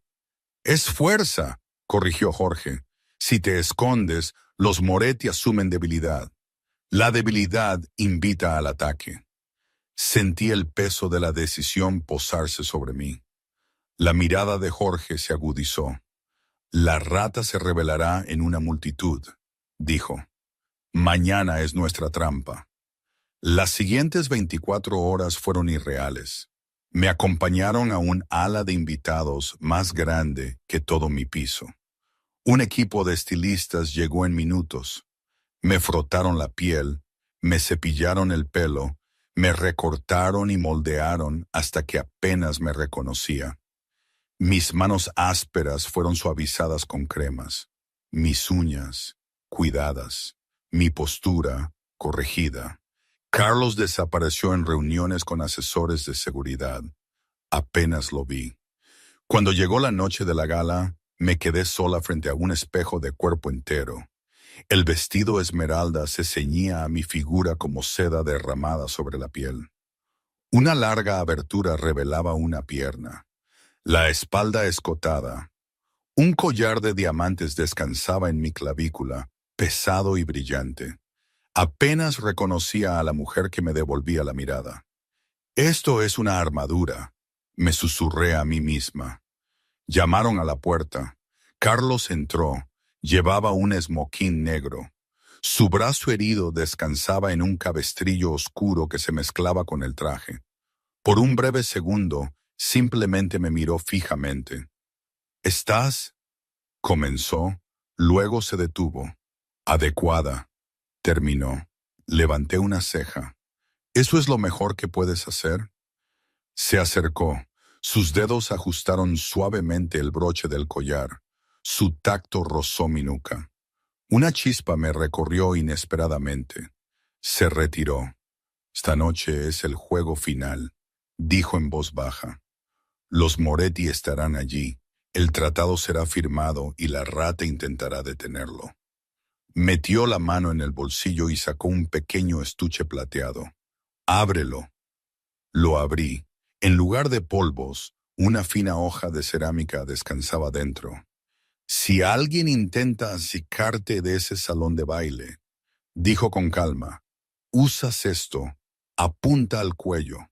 «Es fuerza», corrigió Jorge. «Si te escondes, los Moretti asumen debilidad. La debilidad invita al ataque». Sentí el peso de la decisión posarse sobre mí. La mirada de Jorge se agudizó. «La rata se revelará en una multitud», dijo. «Mañana es nuestra trampa». Las siguientes 24 horas fueron irreales. Me acompañaron a un ala de invitados más grande que todo mi piso. Un equipo de estilistas llegó en minutos. Me frotaron la piel, me cepillaron el pelo, me recortaron y moldearon hasta que apenas me reconocía. Mis manos ásperas fueron suavizadas con cremas, mis uñas cuidadas, mi postura corregida. Carlos desapareció en reuniones con asesores de seguridad. Apenas lo vi. Cuando llegó la noche de la gala, me quedé sola frente a un espejo de cuerpo entero. El vestido esmeralda se ceñía a mi figura como seda derramada sobre la piel. Una larga abertura revelaba una pierna. la espalda escotada. Un collar de diamantes descansaba en mi clavícula, pesado y brillante. Apenas reconocía a la mujer que me devolvía la mirada. «Esto es una armadura», me susurré a mí misma. Llamaron a la puerta. Carlos entró. Llevaba un esmoquín negro. Su brazo herido descansaba en un cabestrillo oscuro que se mezclaba con el traje. Por un breve segundo, simplemente me miró fijamente. «¿Estás?» comenzó, luego se detuvo. «Adecuada», terminó. Levanté una ceja. «¿Eso es lo mejor que puedes hacer?» Se acercó. Sus dedos ajustaron suavemente el broche del collar. Su tacto rozó mi nuca. Una chispa me recorrió inesperadamente. Se retiró. «Esta noche es el juego final», dijo en voz baja. «Los Moretti estarán allí. El tratado será firmado y la rata intentará detenerlo». Metió la mano en el bolsillo y sacó un pequeño estuche plateado. «Ábrelo». Lo abrí. En lugar de polvos, una fina hoja de cerámica descansaba dentro. «Si alguien intenta sacarte de ese salón de baile», dijo con calma, «usas esto. Apunta al cuello».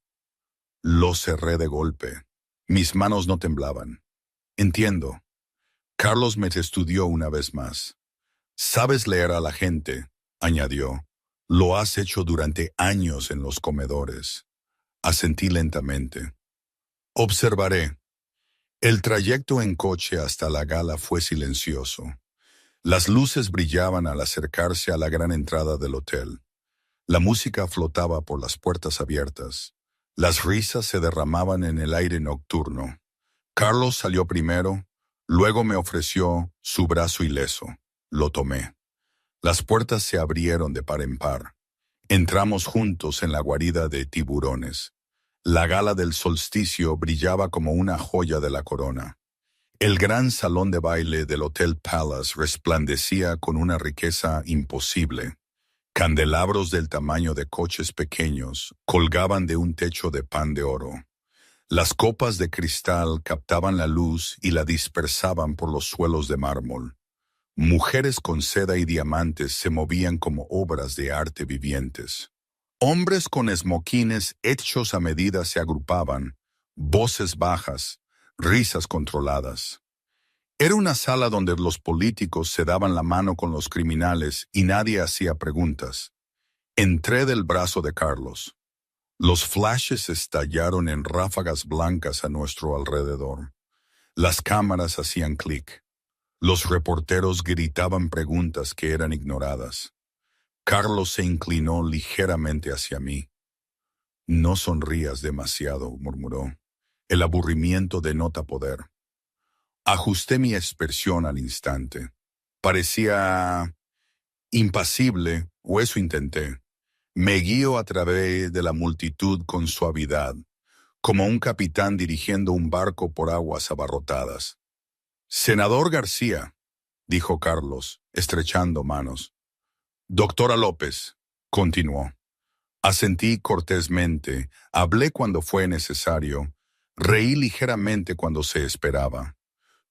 Lo cerré de golpe. Mis manos no temblaban. «Entiendo». Carlos me estudió una vez más. «Sabes leer a la gente», añadió. «Lo has hecho durante años en los comedores». Asentí lentamente. «Observaré». El trayecto en coche hasta la gala fue silencioso. Las luces brillaban al acercarse a la gran entrada del hotel. La música flotaba por las puertas abiertas. Las risas se derramaban en el aire nocturno. Carlos salió primero, luego me ofreció su brazo ileso. Lo tomé. Las puertas se abrieron de par en par. Entramos juntos en la guarida de tiburones. La gala del solsticio brillaba como una joya de la corona. El gran salón de baile del Hotel Palace resplandecía con una riqueza imposible. Candelabros del tamaño de coches pequeños colgaban de un techo de pan de oro. Las copas de cristal captaban la luz y la dispersaban por los suelos de mármol. Mujeres con seda y diamantes se movían como obras de arte vivientes. Hombres con esmoquines hechos a medida se agrupaban, voces bajas, risas controladas. Era una sala donde los políticos se daban la mano con los criminales y nadie hacía preguntas. Entré del brazo de Carlos. Los flashes estallaron en ráfagas blancas a nuestro alrededor. Las cámaras hacían clic. Los reporteros gritaban preguntas que eran ignoradas. Carlos se inclinó ligeramente hacia mí. «No sonrías demasiado», murmuró. «El aburrimiento denota poder». Ajusté mi expresión al instante. Parecía impasible, o eso intenté. Me guío a través de la multitud con suavidad, como un capitán dirigiendo un barco por aguas abarrotadas. «Senador García», dijo Carlos, estrechando manos. «Doctora López», continuó. Asentí cortésmente, hablé cuando fue necesario, reí ligeramente cuando se esperaba.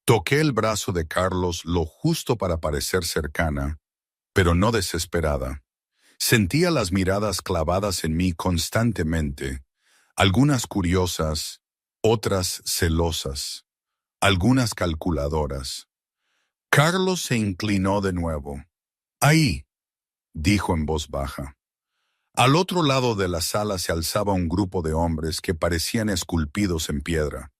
Toqué el brazo de Carlos lo justo para parecer cercana, pero no desesperada. Sentía las miradas clavadas en mí constantemente, algunas curiosas, otras celosas, algunas calculadoras. Carlos se inclinó de nuevo. «Ahí», dijo en voz baja. Al otro lado de la sala se alzaba un grupo de hombres que parecían esculpidos en piedra.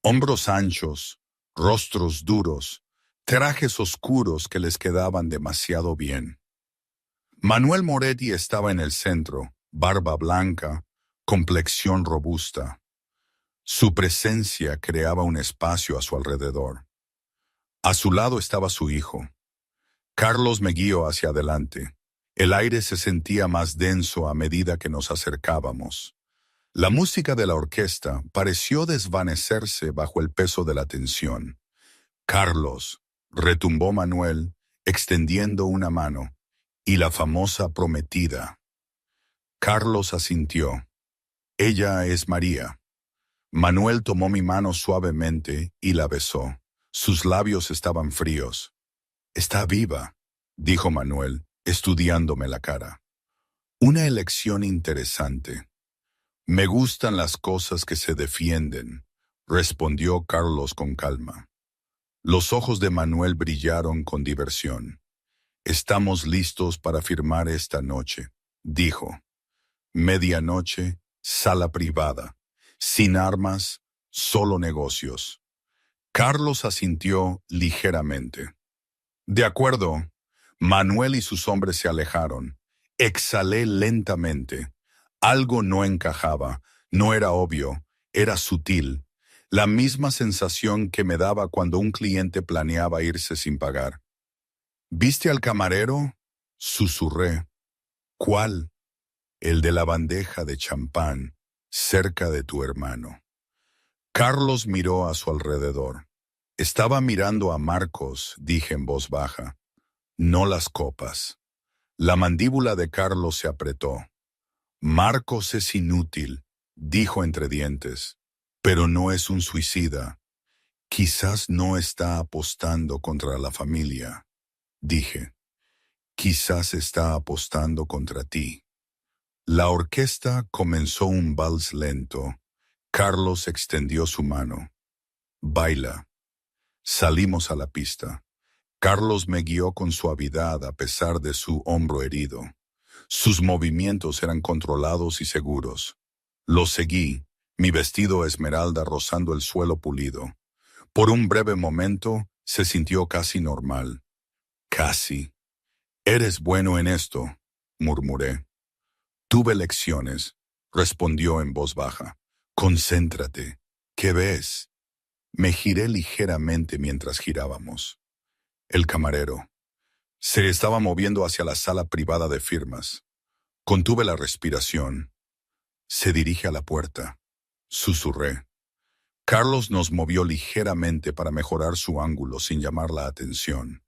Hombros anchos, rostros duros, trajes oscuros que les quedaban demasiado bien. Manuel Moretti estaba en el centro, barba blanca, complexión robusta. Su presencia creaba un espacio a su alrededor. A su lado estaba su hijo. Carlos me guió hacia adelante. El aire se sentía más denso a medida que nos acercábamos. La música de la orquesta pareció desvanecerse bajo el peso de la tensión. «Carlos», retumbó Manuel, extendiendo una mano, «y la famosa prometida». Carlos asintió. «Ella es María». Manuel tomó mi mano suavemente y la besó. Sus labios estaban fríos. «Está viva», dijo Manuel, estudiándome la cara. «Una elección interesante. Me gustan las cosas que se defienden», respondió Carlos con calma. Los ojos de Manuel brillaron con diversión. «Estamos listos para firmar esta noche», dijo. «Medianoche, sala privada. Sin armas, solo negocios». Carlos asintió ligeramente. «De acuerdo». Manuel y sus hombres se alejaron. Exhalé lentamente. Algo no encajaba, no era obvio, era sutil. La misma sensación que me daba cuando un cliente planeaba irse sin pagar. «¿Viste al camarero?», susurré. «¿Cuál?». «El de la bandeja de champán, cerca de tu hermano». Carlos miró a su alrededor. «Estaba mirando a Marcos», dije en voz baja. «No las copas». La mandíbula de Carlos se apretó. «Marcos es inútil», dijo entre dientes. «Pero no es un suicida. Quizás no está apostando contra la familia», dije. «Quizás está apostando contra ti». La orquesta comenzó un vals lento. Carlos extendió su mano. «Baila». Salimos a la pista. Carlos me guió con suavidad a pesar de su hombro herido. Sus movimientos eran controlados y seguros. Lo seguí, mi vestido esmeralda rozando el suelo pulido. Por un breve momento se sintió casi normal. «Casi». «Eres bueno en esto», murmuré. «Tuve lecciones», respondió en voz baja. «Concéntrate. ¿Qué ves?». Me giré ligeramente mientras girábamos. El camarero se estaba moviendo hacia la sala privada de firmas. Contuve la respiración. «Se dirige a la puerta», susurré. Carlos nos movió ligeramente para mejorar su ángulo sin llamar la atención.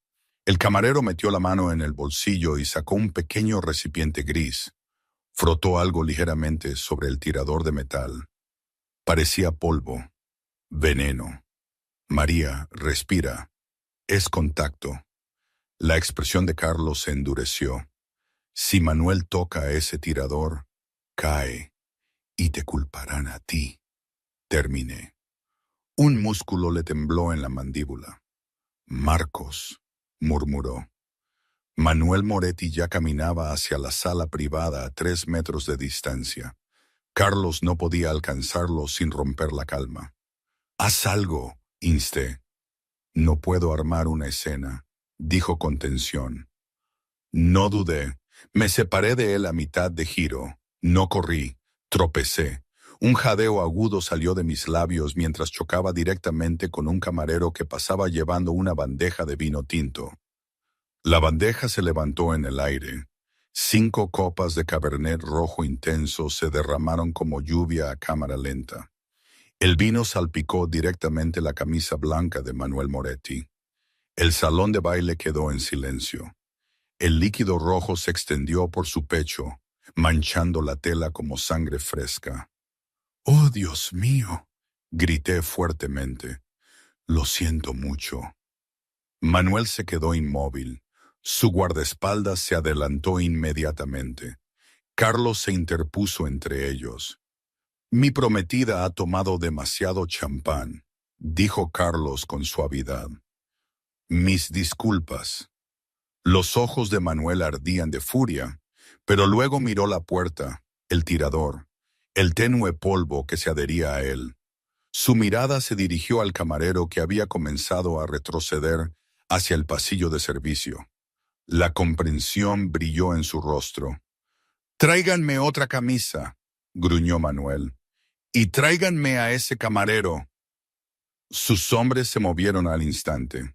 El camarero metió la mano en el bolsillo y sacó un pequeño recipiente gris. Frotó algo ligeramente sobre el tirador de metal. Parecía polvo. «Veneno». «María, respira. Es contacto». La expresión de Carlos se endureció. «Si Manuel toca ese tirador, cae, y te culparán a ti», terminé. Un músculo le tembló en la mandíbula. «Marcos», murmuró. Manuel Moretti ya caminaba hacia la sala privada a 3 metros de distancia. Carlos no podía alcanzarlo sin romper la calma. «Haz algo», insté. «No puedo armar una escena», dijo con tensión. No dudé. Me separé de él a mitad de giro. No corrí. Tropecé. Un jadeo agudo salió de mis labios mientras chocaba directamente con un camarero que pasaba llevando una bandeja de vino tinto. La bandeja se levantó en el aire. 5 copas de Cabernet rojo intenso se derramaron como lluvia a cámara lenta. El vino salpicó directamente la camisa blanca de Manuel Moretti. El salón de baile quedó en silencio. El líquido rojo se extendió por su pecho, manchando la tela como sangre fresca. «¡Oh, Dios mío!», grité fuertemente. «Lo siento mucho». Manuel se quedó inmóvil. Su guardaespaldas se adelantó inmediatamente. Carlos se interpuso entre ellos. «Mi prometida ha tomado demasiado champán», dijo Carlos con suavidad. «Mis disculpas». Los ojos de Manuel ardían de furia, pero luego miró la puerta, el tirador, el tenue polvo que se adhería a él. Su mirada se dirigió al camarero que había comenzado a retroceder hacia el pasillo de servicio. La comprensión brilló en su rostro. «Tráiganme otra camisa», gruñó Manuel, «y tráiganme a ese camarero». Sus hombres se movieron al instante.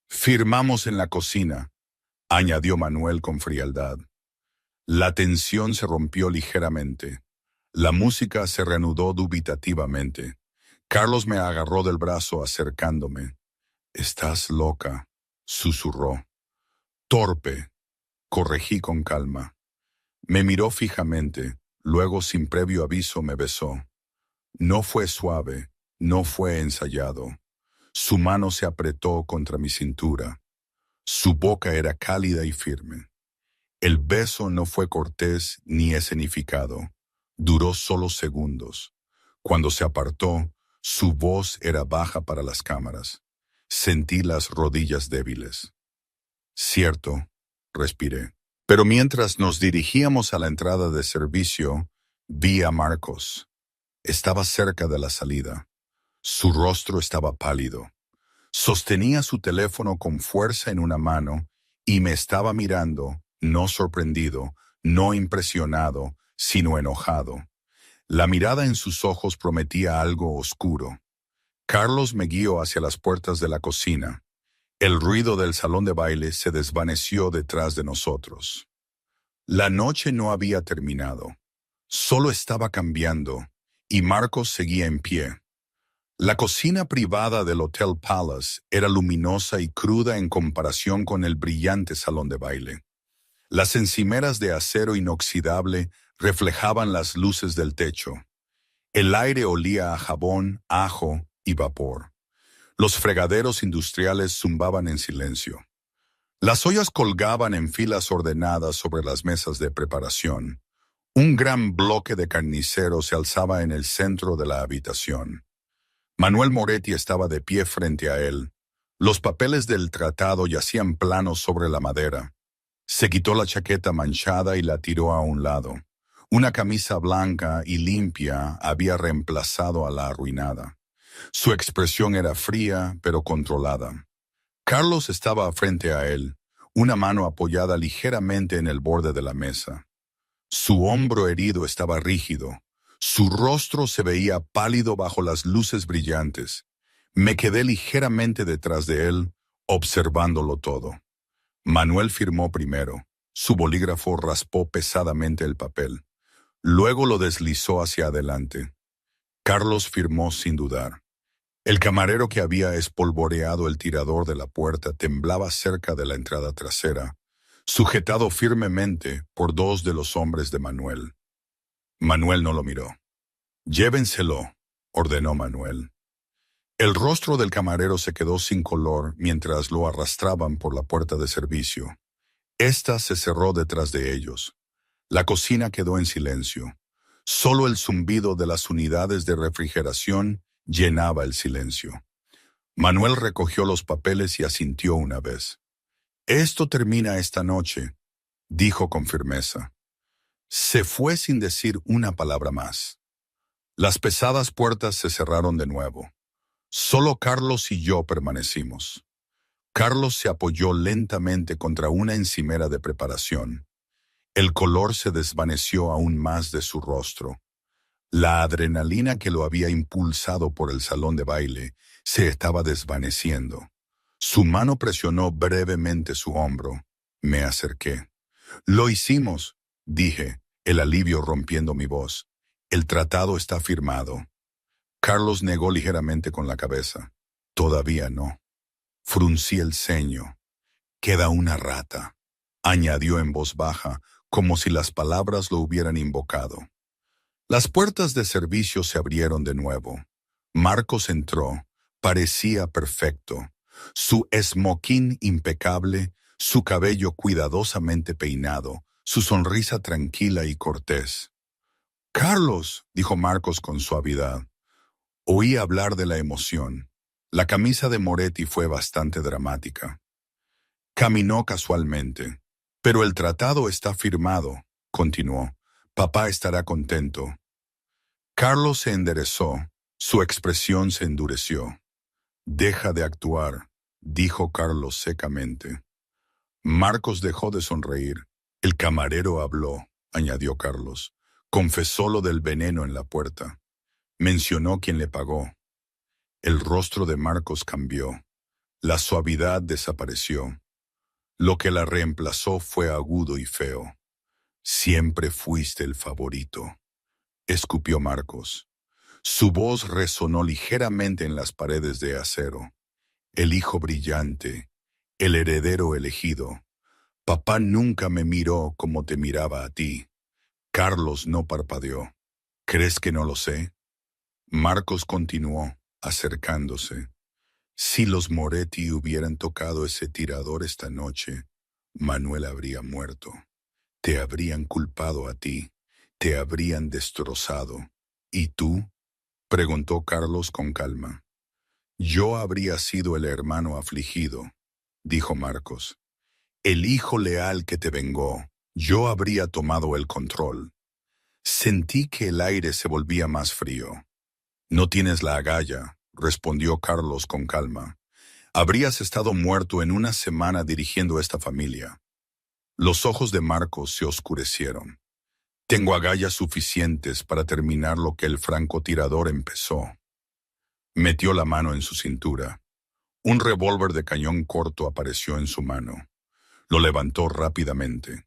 «Firmamos en la cocina», añadió Manuel con frialdad. La tensión se rompió ligeramente. La música se reanudó dubitativamente. Carlos me agarró del brazo acercándome. «Estás loca», susurró. «Torpe», corregí con calma. Me miró fijamente, luego sin previo aviso me besó. No fue suave, no fue ensayado. Su mano se apretó contra mi cintura. Su boca era cálida y firme. El beso no fue cortés ni escenificado. Duró solo segundos. Cuando se apartó, su voz era baja para las cámaras. Sentí las rodillas débiles. Cierto, respiré. Pero mientras nos dirigíamos a la entrada de servicio, vi a Marcos. Estaba cerca de la salida. Su rostro estaba pálido. Sostenía su teléfono con fuerza en una mano y me estaba mirando, no sorprendido, no impresionado, sino enojado. La mirada en sus ojos prometía algo oscuro. Carlos me guió hacia las puertas de la cocina. El ruido del salón de baile se desvaneció detrás de nosotros. La noche no había terminado. Solo estaba cambiando, y Marcos seguía en pie. La cocina privada del Hotel Palace era luminosa y cruda en comparación con el brillante salón de baile. Las encimeras de acero inoxidable reflejaban las luces del techo. El aire olía a jabón, ajo y vapor. Los fregaderos industriales zumbaban en silencio. Las ollas colgaban en filas ordenadas sobre las mesas de preparación. Un gran bloque de carnicero se alzaba en el centro de la habitación. Manuel Moretti estaba de pie frente a él. Los papeles del tratado yacían planos sobre la madera. Se quitó la chaqueta manchada y la tiró a un lado. Una camisa blanca y limpia había reemplazado a la arruinada. Su expresión era fría, pero controlada. Carlos estaba frente a él, una mano apoyada ligeramente en el borde de la mesa. Su hombro herido estaba rígido. Su rostro se veía pálido bajo las luces brillantes. Me quedé ligeramente detrás de él, observándolo todo. Manuel firmó primero. Su bolígrafo raspó pesadamente el papel. Luego lo deslizó hacia adelante. Carlos firmó sin dudar. El camarero que había espolvoreado el tirador de la puerta temblaba cerca de la entrada trasera, sujetado firmemente por dos de los hombres de Manuel. Manuel no lo miró. «Llévenselo», ordenó Manuel. El rostro del camarero se quedó sin color mientras lo arrastraban por la puerta de servicio. Esta se cerró detrás de ellos. La cocina quedó en silencio. Solo el zumbido de las unidades de refrigeración llenaba el silencio. Manuel recogió los papeles y asintió una vez. «Esto termina esta noche», dijo con firmeza. Se fue sin decir una palabra más. Las pesadas puertas se cerraron de nuevo. Solo Carlos y yo permanecimos. Carlos se apoyó lentamente contra una encimera de preparación. El color se desvaneció aún más de su rostro. La adrenalina que lo había impulsado por el salón de baile se estaba desvaneciendo. Su mano presionó brevemente su hombro. Me acerqué. «Lo hicimos», dije, el alivio rompiendo mi voz. «El tratado está firmado». Carlos negó ligeramente con la cabeza. «Todavía no». Fruncí el ceño. «Queda una rata», añadió en voz baja, como si las palabras lo hubieran invocado. Las puertas de servicio se abrieron de nuevo. Marcos entró. Parecía perfecto. Su esmoquín impecable, su cabello cuidadosamente peinado, su sonrisa tranquila y cortés. «Carlos», dijo Marcos con suavidad. Oí hablar de la emoción. La camisa de Moretti fue bastante dramática. Caminó casualmente. «Pero el tratado está firmado», continuó. «Papá estará contento». Carlos se enderezó. Su expresión se endureció. «Deja de actuar», dijo Carlos secamente. Marcos dejó de sonreír. «El camarero habló», añadió Carlos. «Confesó lo del veneno en la puerta. Mencionó quién le pagó». El rostro de Marcos cambió. La suavidad desapareció. Lo que la reemplazó fue agudo y feo. «Siempre fuiste el favorito», escupió Marcos. Su voz resonó ligeramente en las paredes de acero. «El hijo brillante, el heredero elegido. Papá nunca me miró como te miraba a ti». Carlos no parpadeó. «¿Crees que no lo sé?» Marcos continuó, acercándose. Si los Moretti hubieran tocado ese tirador esta noche, Manuel habría muerto. Te habrían culpado a ti, te habrían destrozado. ¿Y tú? Preguntó Carlos con calma. Yo habría sido el hermano afligido, dijo Marcos. El hijo leal que te vengó. Yo habría tomado el control. Sentí que el aire se volvía más frío. No tienes la agalla, respondió Carlos con calma. Habrías estado muerto en una semana dirigiendo esta familia. Los ojos de Marcos se oscurecieron. Tengo agallas suficientes para terminar lo que el francotirador empezó. Metió la mano en su cintura. Un revólver de cañón corto apareció en su mano. Lo levantó rápidamente.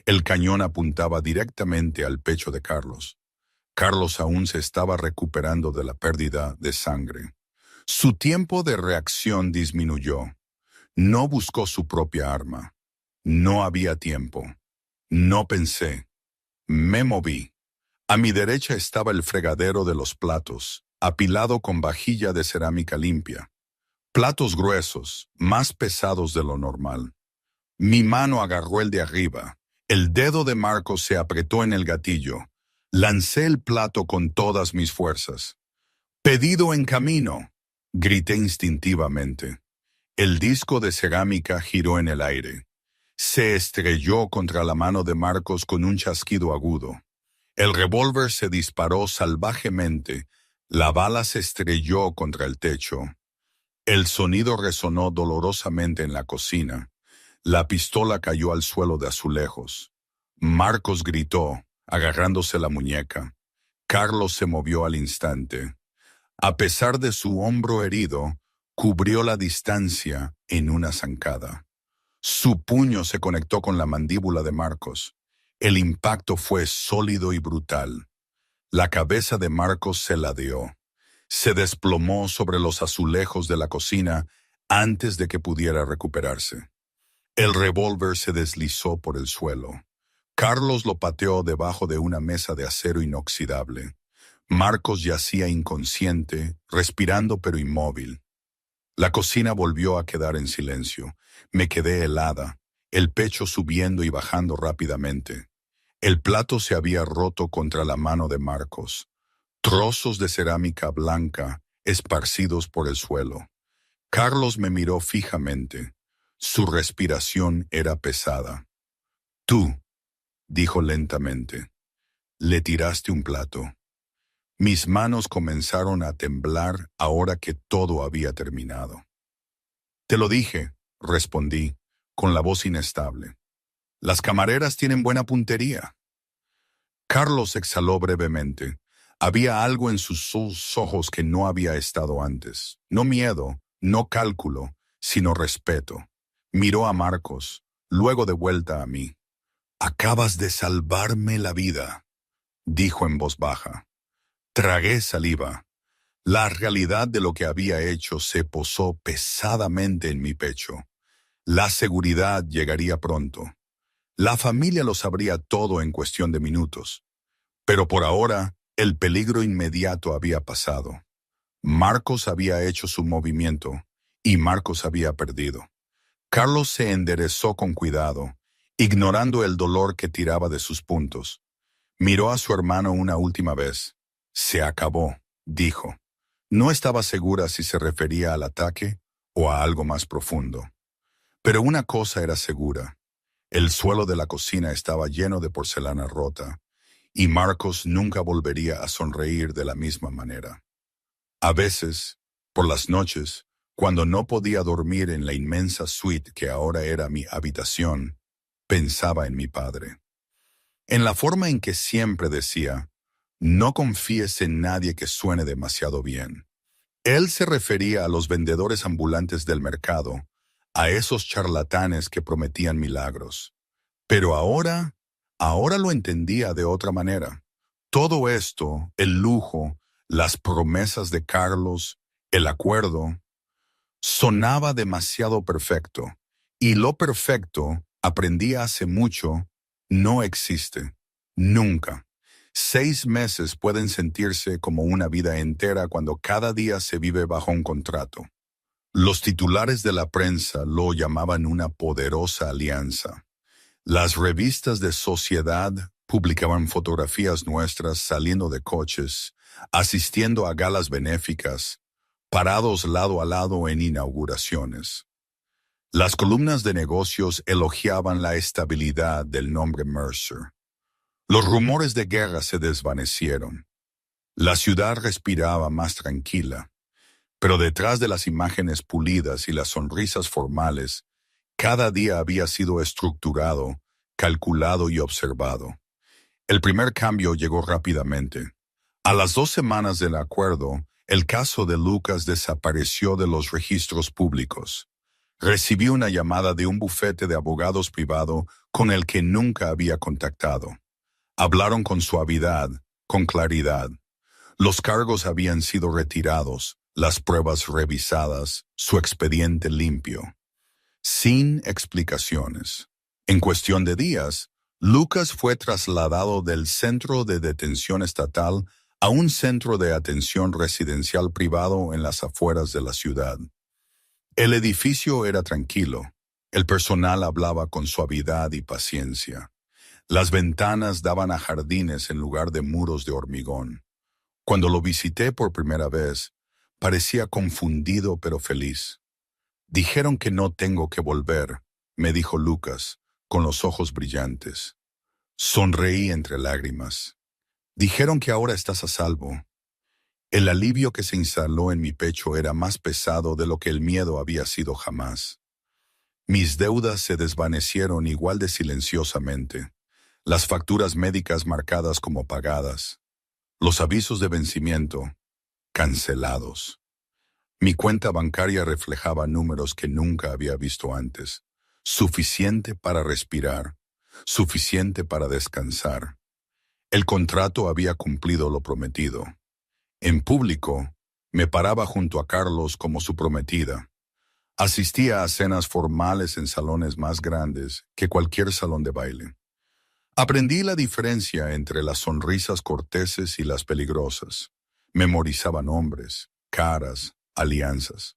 El cañón apuntaba directamente al pecho de Carlos. Carlos aún se estaba recuperando de la pérdida de sangre. Su tiempo de reacción disminuyó. No buscó su propia arma. No había tiempo. No pensé. Me moví. A mi derecha estaba el fregadero de los platos, apilado con vajilla de cerámica limpia. Platos gruesos, más pesados de lo normal. Mi mano agarró el de arriba. El dedo de Marcos se apretó en el gatillo. Lancé el plato con todas mis fuerzas. «Pedido en camino», grité instintivamente. El disco de cerámica giró en el aire. Se estrelló contra la mano de Marcos con un chasquido agudo. El revólver se disparó salvajemente. La bala se estrelló contra el techo. El sonido resonó dolorosamente en la cocina. La pistola cayó al suelo de azulejos. Marcos gritó, agarrándose la muñeca. Carlos se movió al instante. A pesar de su hombro herido, cubrió la distancia en una zancada. Su puño se conectó con la mandíbula de Marcos. El impacto fue sólido y brutal. La cabeza de Marcos se ladeó. Se desplomó sobre los azulejos de la cocina antes de que pudiera recuperarse. El revólver se deslizó por el suelo. Carlos lo pateó debajo de una mesa de acero inoxidable. Marcos yacía inconsciente, respirando pero inmóvil. La cocina volvió a quedar en silencio. Me quedé helada, el pecho subiendo y bajando rápidamente. El plato se había roto contra la mano de Marcos. Trozos de cerámica blanca esparcidos por el suelo. Carlos me miró fijamente. Su respiración era pesada. «Tú», dijo lentamente, «le tiraste un plato». Mis manos comenzaron a temblar ahora que todo había terminado. «Te lo dije», respondí, con la voz inestable. «Las camareras tienen buena puntería». Carlos exhaló brevemente. Había algo en sus ojos que no había estado antes. No miedo, no cálculo, sino respeto. Miró a Marcos, luego de vuelta a mí. «Acabas de salvarme la vida», dijo en voz baja. Tragué saliva. La realidad de lo que había hecho se posó pesadamente en mi pecho. La seguridad llegaría pronto. La familia lo sabría todo en cuestión de minutos. Pero por ahora, el peligro inmediato había pasado. Marcos había hecho su movimiento y Marcos había perdido. Carlos se enderezó con cuidado, ignorando el dolor que tiraba de sus puntos. Miró a su hermano una última vez. «Se acabó», dijo. No estaba segura si se refería al ataque o a algo más profundo. Pero una cosa era segura. El suelo de la cocina estaba lleno de porcelana rota, y Marcos nunca volvería a sonreír de la misma manera. A veces, por las noches, cuando no podía dormir en la inmensa suite que ahora era mi habitación, pensaba en mi padre. En la forma en que siempre decía, «No confíes en nadie que suene demasiado bien». Él se refería a los vendedores ambulantes del mercado, a esos charlatanes que prometían milagros. Pero ahora lo entendía de otra manera. Todo esto, el lujo, las promesas de Carlos, el acuerdo, sonaba demasiado perfecto. Y lo perfecto, aprendí hace mucho, no existe. Nunca. 6 meses pueden sentirse como una vida entera cuando cada día se vive bajo un contrato. Los titulares de la prensa lo llamaban una poderosa alianza. Las revistas de sociedad publicaban fotografías nuestras saliendo de coches, asistiendo a galas benéficas, parados lado a lado en inauguraciones. Las columnas de negocios elogiaban la estabilidad del nombre Mercer. Los rumores de guerra se desvanecieron. La ciudad respiraba más tranquila, pero detrás de las imágenes pulidas y las sonrisas formales, cada día había sido estructurado, calculado y observado. El primer cambio llegó rápidamente. A las 2 semanas del acuerdo, el caso de Lucas desapareció de los registros públicos. Recibí una llamada de un bufete de abogados privado con el que nunca había contactado. Hablaron con suavidad, con claridad. Los cargos habían sido retirados, las pruebas revisadas, su expediente limpio. Sin explicaciones. En cuestión de días, Lucas fue trasladado del centro de detención estatal a un centro de atención residencial privado en las afueras de la ciudad. El edificio era tranquilo. El personal hablaba con suavidad y paciencia. Las ventanas daban a jardines en lugar de muros de hormigón. Cuando lo visité por primera vez, parecía confundido pero feliz. Dijeron que no tengo que volver, me dijo Lucas, con los ojos brillantes. Sonreí entre lágrimas. Dijeron que ahora estás a salvo. El alivio que se instaló en mi pecho era más pesado de lo que el miedo había sido jamás. Mis deudas se desvanecieron igual de silenciosamente. Las facturas médicas marcadas como pagadas. Los avisos de vencimiento, cancelados. Mi cuenta bancaria reflejaba números que nunca había visto antes. Suficiente para respirar, suficiente para descansar. El contrato había cumplido lo prometido. En público, me paraba junto a Carlos como su prometida. Asistía a cenas formales en salones más grandes que cualquier salón de baile. Aprendí la diferencia entre las sonrisas corteses y las peligrosas. Memorizaba nombres, caras, alianzas.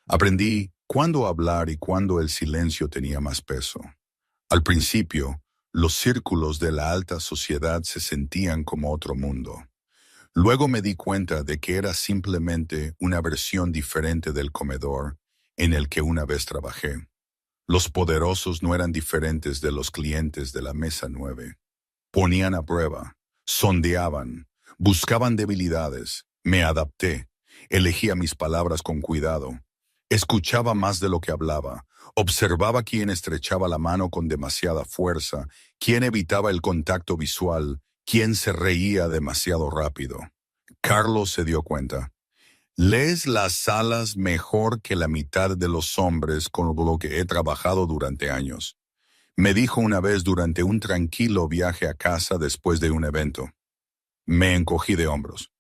Aprendí cuándo hablar y cuándo el silencio tenía más peso. Al principio, los círculos de la alta sociedad se sentían como otro mundo. Luego me di cuenta de que era simplemente una versión diferente del comedor en el que una vez trabajé. Los poderosos no eran diferentes de los clientes de la mesa 9. Ponían a prueba, sondeaban, buscaban debilidades. Me adapté, elegía mis palabras con cuidado. Escuchaba más de lo que hablaba. Observaba quién estrechaba la mano con demasiada fuerza, quién evitaba el contacto visual, quién se reía demasiado rápido. Carlos se dio cuenta. Lees las salas mejor que la mitad de los hombres con lo que he trabajado durante años. Me dijo una vez durante un tranquilo viaje a casa después de un evento. Me encogí de hombros.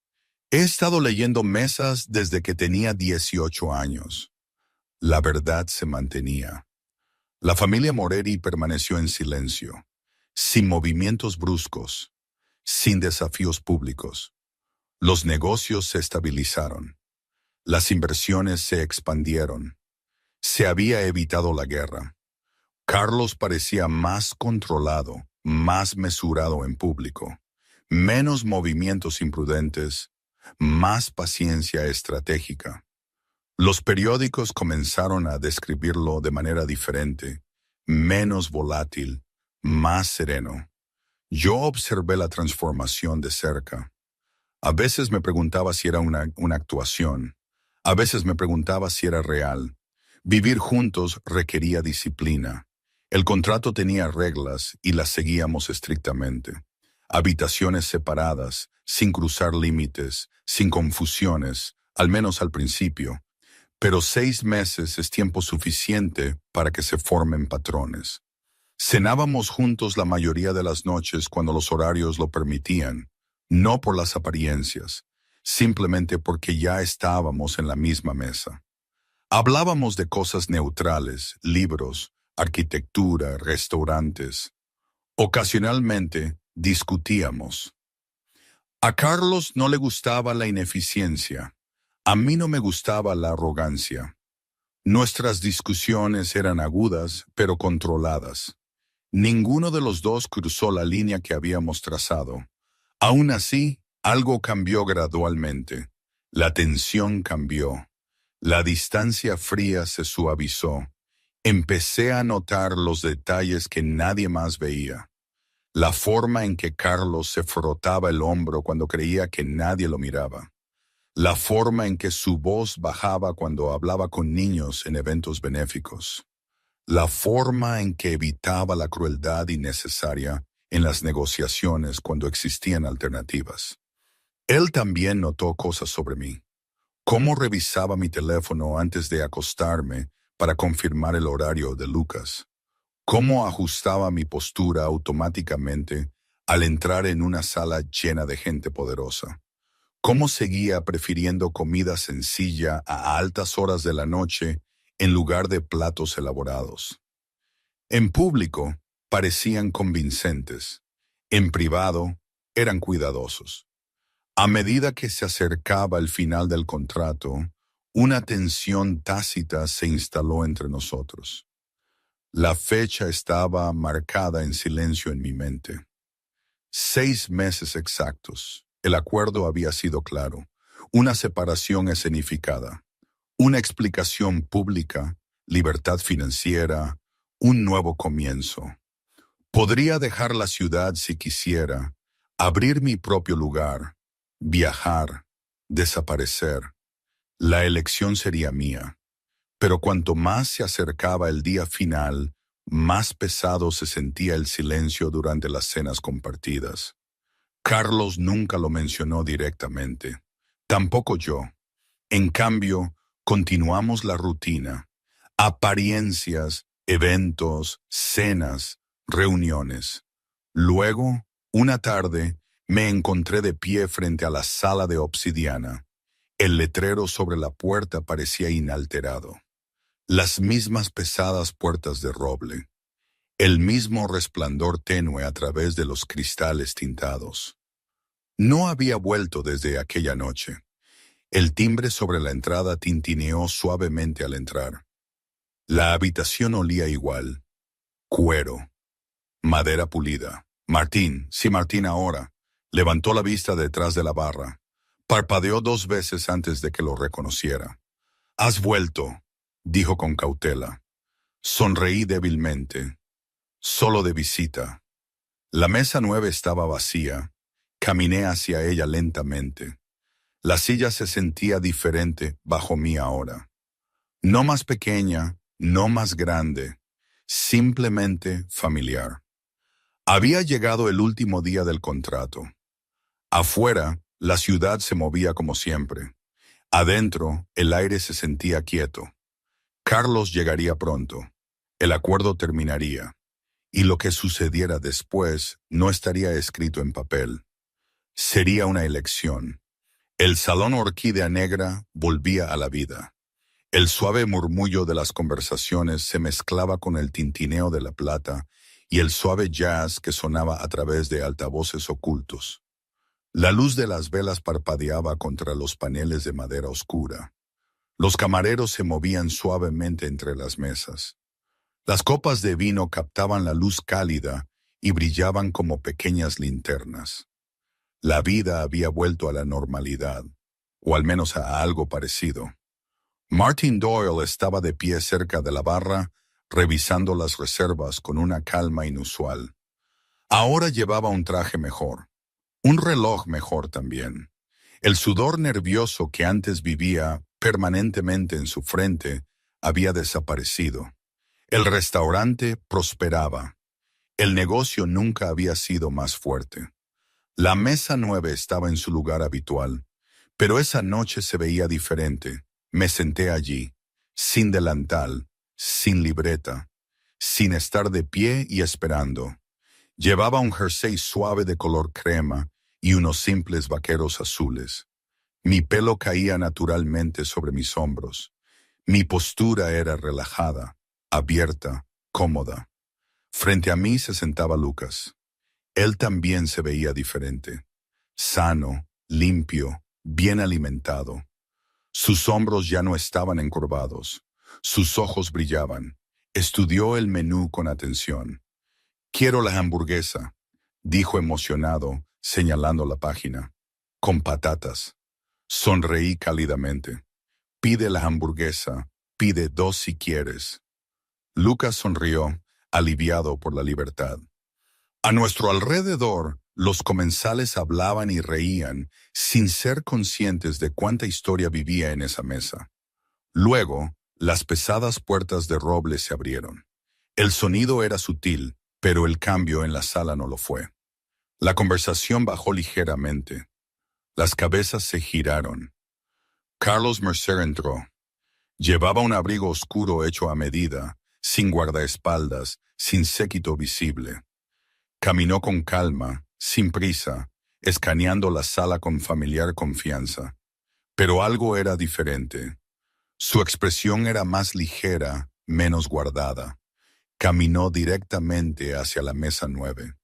He estado leyendo mesas desde que tenía 18 años. La verdad se mantenía. La familia Moreri permaneció en silencio, sin movimientos bruscos, sin desafíos públicos. Los negocios se estabilizaron. Las inversiones se expandieron. Se había evitado la guerra. Carlos parecía más controlado, más mesurado en público, menos movimientos imprudentes, más paciencia estratégica. Los periódicos comenzaron a describirlo de manera diferente, menos volátil, más sereno. Yo observé la transformación de cerca. A veces me preguntaba si era una actuación. A veces me preguntaba si era real. Vivir juntos requería disciplina. El contrato tenía reglas y las seguíamos estrictamente. Habitaciones separadas, sin cruzar límites, sin confusiones, al menos al principio. Pero 6 meses es tiempo suficiente para que se formen patrones. Cenábamos juntos la mayoría de las noches cuando los horarios lo permitían, no por las apariencias, simplemente porque ya estábamos en la misma mesa. Hablábamos de cosas neutrales, libros, arquitectura, restaurantes. Ocasionalmente discutíamos. A Carlos no le gustaba la ineficiencia. A mí no me gustaba la arrogancia. Nuestras discusiones eran agudas, pero controladas. Ninguno de los dos cruzó la línea que habíamos trazado. Aún así, algo cambió gradualmente. La tensión cambió. La distancia fría se suavizó. Empecé a notar los detalles que nadie más veía. La forma en que Carlos se frotaba el hombro cuando creía que nadie lo miraba. La forma en que su voz bajaba cuando hablaba con niños en eventos benéficos. La forma en que evitaba la crueldad innecesaria en las negociaciones cuando existían alternativas. Él también notó cosas sobre mí. Cómo revisaba mi teléfono antes de acostarme para confirmar el horario de Lucas. Cómo ajustaba mi postura automáticamente al entrar en una sala llena de gente poderosa. Cómo seguía prefiriendo comida sencilla a altas horas de la noche en lugar de platos elaborados. En público parecían convincentes. En privado eran cuidadosos. A medida que se acercaba el final del contrato, una tensión tácita se instaló entre nosotros. La fecha estaba marcada en silencio en mi mente. 6 meses exactos. El acuerdo había sido claro. Una separación escenificada. Una explicación pública, libertad financiera, un nuevo comienzo. Podría dejar la ciudad si quisiera, abrir mi propio lugar, viajar, desaparecer. La elección sería mía. Pero cuanto más se acercaba el día final, más pesado se sentía el silencio durante las cenas compartidas. Carlos nunca lo mencionó directamente. Tampoco yo. En cambio, continuamos la rutina. Apariencias, eventos, cenas, reuniones. Luego, una tarde, me encontré de pie frente a la sala de obsidiana. El letrero sobre la puerta parecía inalterado. Las mismas pesadas puertas de roble. El mismo resplandor tenue a través de los cristales tintados. No había vuelto desde aquella noche. El timbre sobre la entrada tintineó suavemente al entrar. La habitación olía igual. Cuero. Madera pulida. Martín, sí, Martín ahora. Levantó la vista detrás de la barra. Parpadeó 2 veces antes de que lo reconociera. «Has vuelto», dijo con cautela. Sonreí débilmente. Solo de visita. La mesa 9 estaba vacía. Caminé hacia ella lentamente. La silla se sentía diferente bajo mí ahora. No más pequeña, no más grande, simplemente familiar. Había llegado el último día del contrato. Afuera, la ciudad se movía como siempre. Adentro, el aire se sentía quieto. Carlos llegaría pronto. El acuerdo terminaría. Y lo que sucediera después no estaría escrito en papel. Sería una elección. El salón Orquídea Negra volvía a la vida. El suave murmullo de las conversaciones se mezclaba con el tintineo de la plata y el suave jazz que sonaba a través de altavoces ocultos. La luz de las velas parpadeaba contra los paneles de madera oscura. Los camareros se movían suavemente entre las mesas. Las copas de vino captaban la luz cálida y brillaban como pequeñas linternas. La vida había vuelto a la normalidad, o al menos a algo parecido. Martin Doyle estaba de pie cerca de la barra, revisando las reservas con una calma inusual. Ahora llevaba un traje mejor, un reloj mejor también. El sudor nervioso que antes vivía permanentemente en su frente había desaparecido. El restaurante prosperaba. El negocio nunca había sido más fuerte. La mesa 9 estaba en su lugar habitual, pero esa noche se veía diferente. Me senté allí, sin delantal, sin libreta, sin estar de pie y esperando. Llevaba un jersey suave de color crema y unos simples vaqueros azules. Mi pelo caía naturalmente sobre mis hombros. Mi postura era relajada, abierta, cómoda. Frente a mí se sentaba Lucas. Él también se veía diferente. sano, limpio, bien alimentado. Sus hombros ya no estaban encorvados. Sus ojos brillaban. Estudió el menú con atención. «Quiero la hamburguesa», dijo emocionado, señalando la página. «Con patatas». Sonreí cálidamente. «Pide la hamburguesa. Pide 2 si quieres». Lucas sonrió, aliviado por la libertad. A nuestro alrededor, los comensales hablaban y reían, sin ser conscientes de cuánta historia vivía en esa mesa. Luego, las pesadas puertas de roble se abrieron. El sonido era sutil, pero el cambio en la sala no lo fue. La conversación bajó ligeramente. Las cabezas se giraron. Carlos Mercer entró. Llevaba un abrigo oscuro hecho a medida, sin guardaespaldas, sin séquito visible. Caminó con calma, sin prisa, escaneando la sala con familiar confianza. Pero algo era diferente. Su expresión era más ligera, menos guardada. Caminó directamente hacia la mesa 9.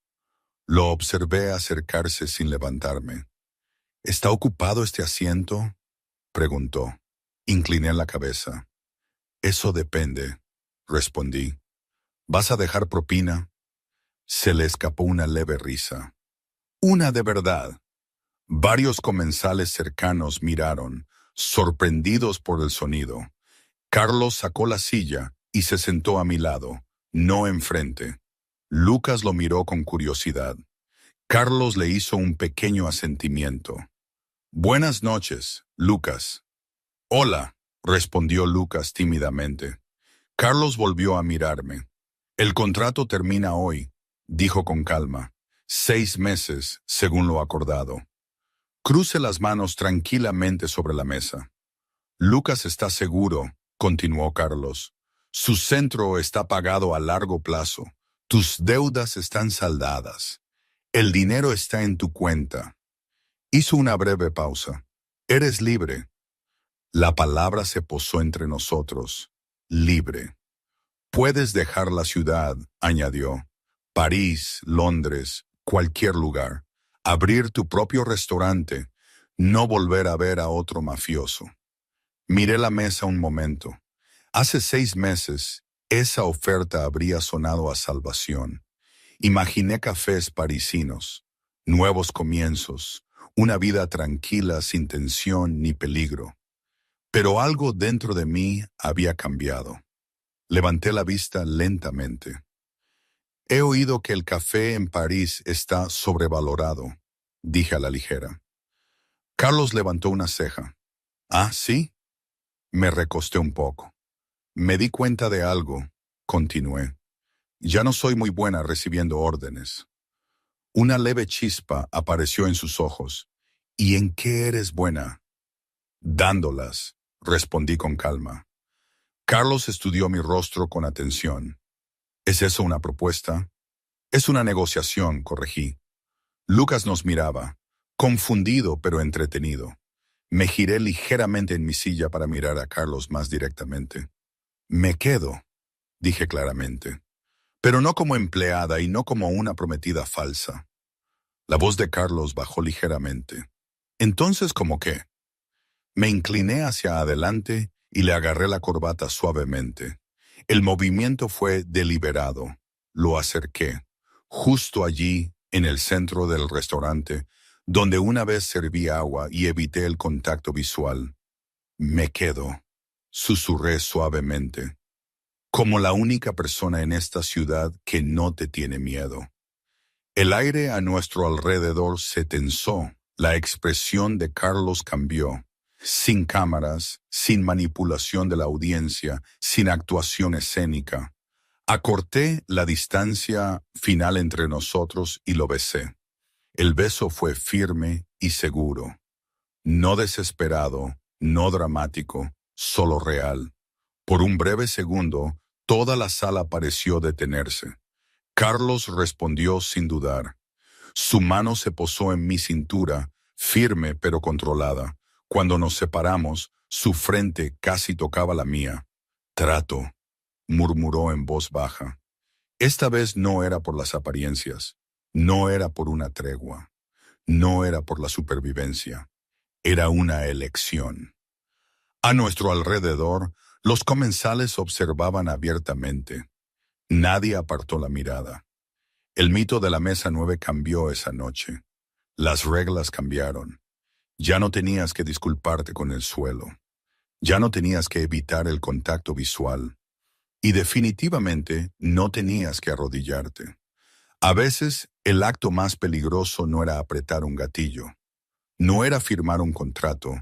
Lo observé acercarse sin levantarme. «¿Está ocupado este asiento?», preguntó. Incliné la cabeza. «Eso depende», respondí. «¿Vas a dejar propina?». Se le escapó una leve risa. «Una de verdad». Varios comensales cercanos miraron, sorprendidos por el sonido. Carlos sacó la silla y se sentó a mi lado, no enfrente. Lucas lo miró con curiosidad. Carlos le hizo un pequeño asentimiento. «Buenas noches, Lucas». «Hola», respondió Lucas tímidamente. Carlos volvió a mirarme. «El contrato termina hoy», dijo con calma. 6 meses, según lo acordado. Cruce las manos tranquilamente sobre la mesa. «Lucas está seguro», continuó Carlos. «Su centro está pagado a largo plazo. Tus deudas están saldadas. El dinero está en tu cuenta». Hizo una breve pausa. «Eres libre». La palabra se posó entre nosotros. Libre. «Puedes dejar la ciudad», añadió. «París, Londres, cualquier lugar. Abrir tu propio restaurante. No volver a ver a otro mafioso». Miré la mesa un momento. Hace 6 meses, esa oferta habría sonado a salvación. Imaginé cafés parisinos, nuevos comienzos, una vida tranquila sin tensión ni peligro. Pero algo dentro de mí había cambiado. Levanté la vista lentamente. «He oído que el café en París está sobrevalorado», dije a la ligera. Carlos levantó una ceja. «¿Ah, sí?». Me recosté un poco. «Me di cuenta de algo», continué. «Ya no soy muy buena recibiendo órdenes». Una leve chispa apareció en sus ojos. «¿Y en qué eres buena?». «Dándolas», respondí con calma. Carlos estudió mi rostro con atención. «¿Es eso una propuesta?». «Es una negociación», corregí. Lucas nos miraba, confundido pero entretenido. Me giré ligeramente en mi silla para mirar a Carlos más directamente. «Me quedo», dije claramente, «pero no como empleada y no como una prometida falsa». La voz de Carlos bajó ligeramente. «¿Entonces cómo qué?». Me incliné hacia adelante y le agarré la corbata suavemente. El movimiento fue deliberado. Lo acerqué, justo allí, en el centro del restaurante, donde una vez serví agua y evité el contacto visual. «Me quedo», susurré suavemente, «como la única persona en esta ciudad que no te tiene miedo». El aire a nuestro alrededor se tensó. La expresión de Carlos cambió. Sin cámaras, sin manipulación de la audiencia, sin actuación escénica. Acorté la distancia final entre nosotros y lo besé. El beso fue firme y seguro. No desesperado, no dramático, solo real. Por un breve segundo, toda la sala pareció detenerse. Carlos respondió sin dudar. Su mano se posó en mi cintura, firme pero controlada. Cuando nos separamos, su frente casi tocaba la mía. «Trato», murmuró en voz baja. Esta vez no era por las apariencias, no era por una tregua. No era por la supervivencia, era una elección. A nuestro alrededor, los comensales observaban abiertamente. Nadie apartó la mirada. El mito de la mesa 9 cambió esa noche. Las reglas cambiaron. Ya no tenías que disculparte con el suelo. Ya no tenías que evitar el contacto visual. Y definitivamente no tenías que arrodillarte. A veces, el acto más peligroso no era apretar un gatillo. No era firmar un contrato.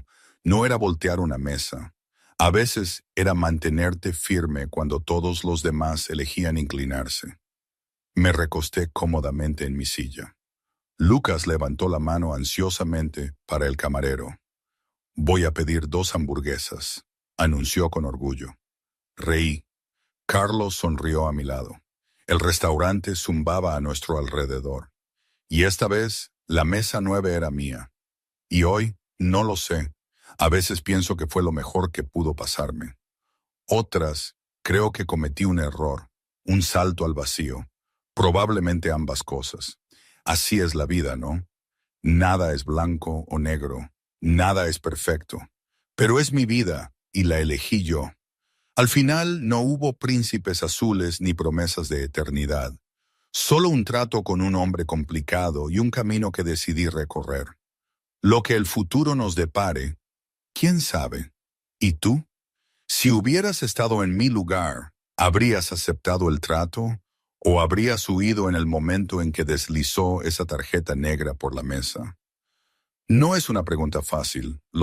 No era voltear una mesa. A veces era mantenerte firme cuando todos los demás elegían inclinarse. Me recosté cómodamente en mi silla. Lucas levantó la mano ansiosamente para el camarero. «Voy a pedir 2 hamburguesas», anunció con orgullo. Reí. Carlos sonrió a mi lado. El restaurante zumbaba a nuestro alrededor. Y esta vez, la mesa 9 era mía. Y hoy, no lo sé. A veces pienso que fue lo mejor que pudo pasarme. Otras, creo que cometí un error, un salto al vacío. Probablemente ambas cosas. Así es la vida, ¿no? Nada es blanco o negro. Nada es perfecto. Pero es mi vida y la elegí yo. Al final no hubo príncipes azules ni promesas de eternidad. Solo un trato con un hombre complicado y un camino que decidí recorrer. Lo que el futuro nos depare, ¿quién sabe? ¿Y tú? Si hubieras estado en mi lugar, ¿habrías aceptado el trato o habrías huido en el momento en que deslizó esa tarjeta negra por la mesa? No es una pregunta fácil, lo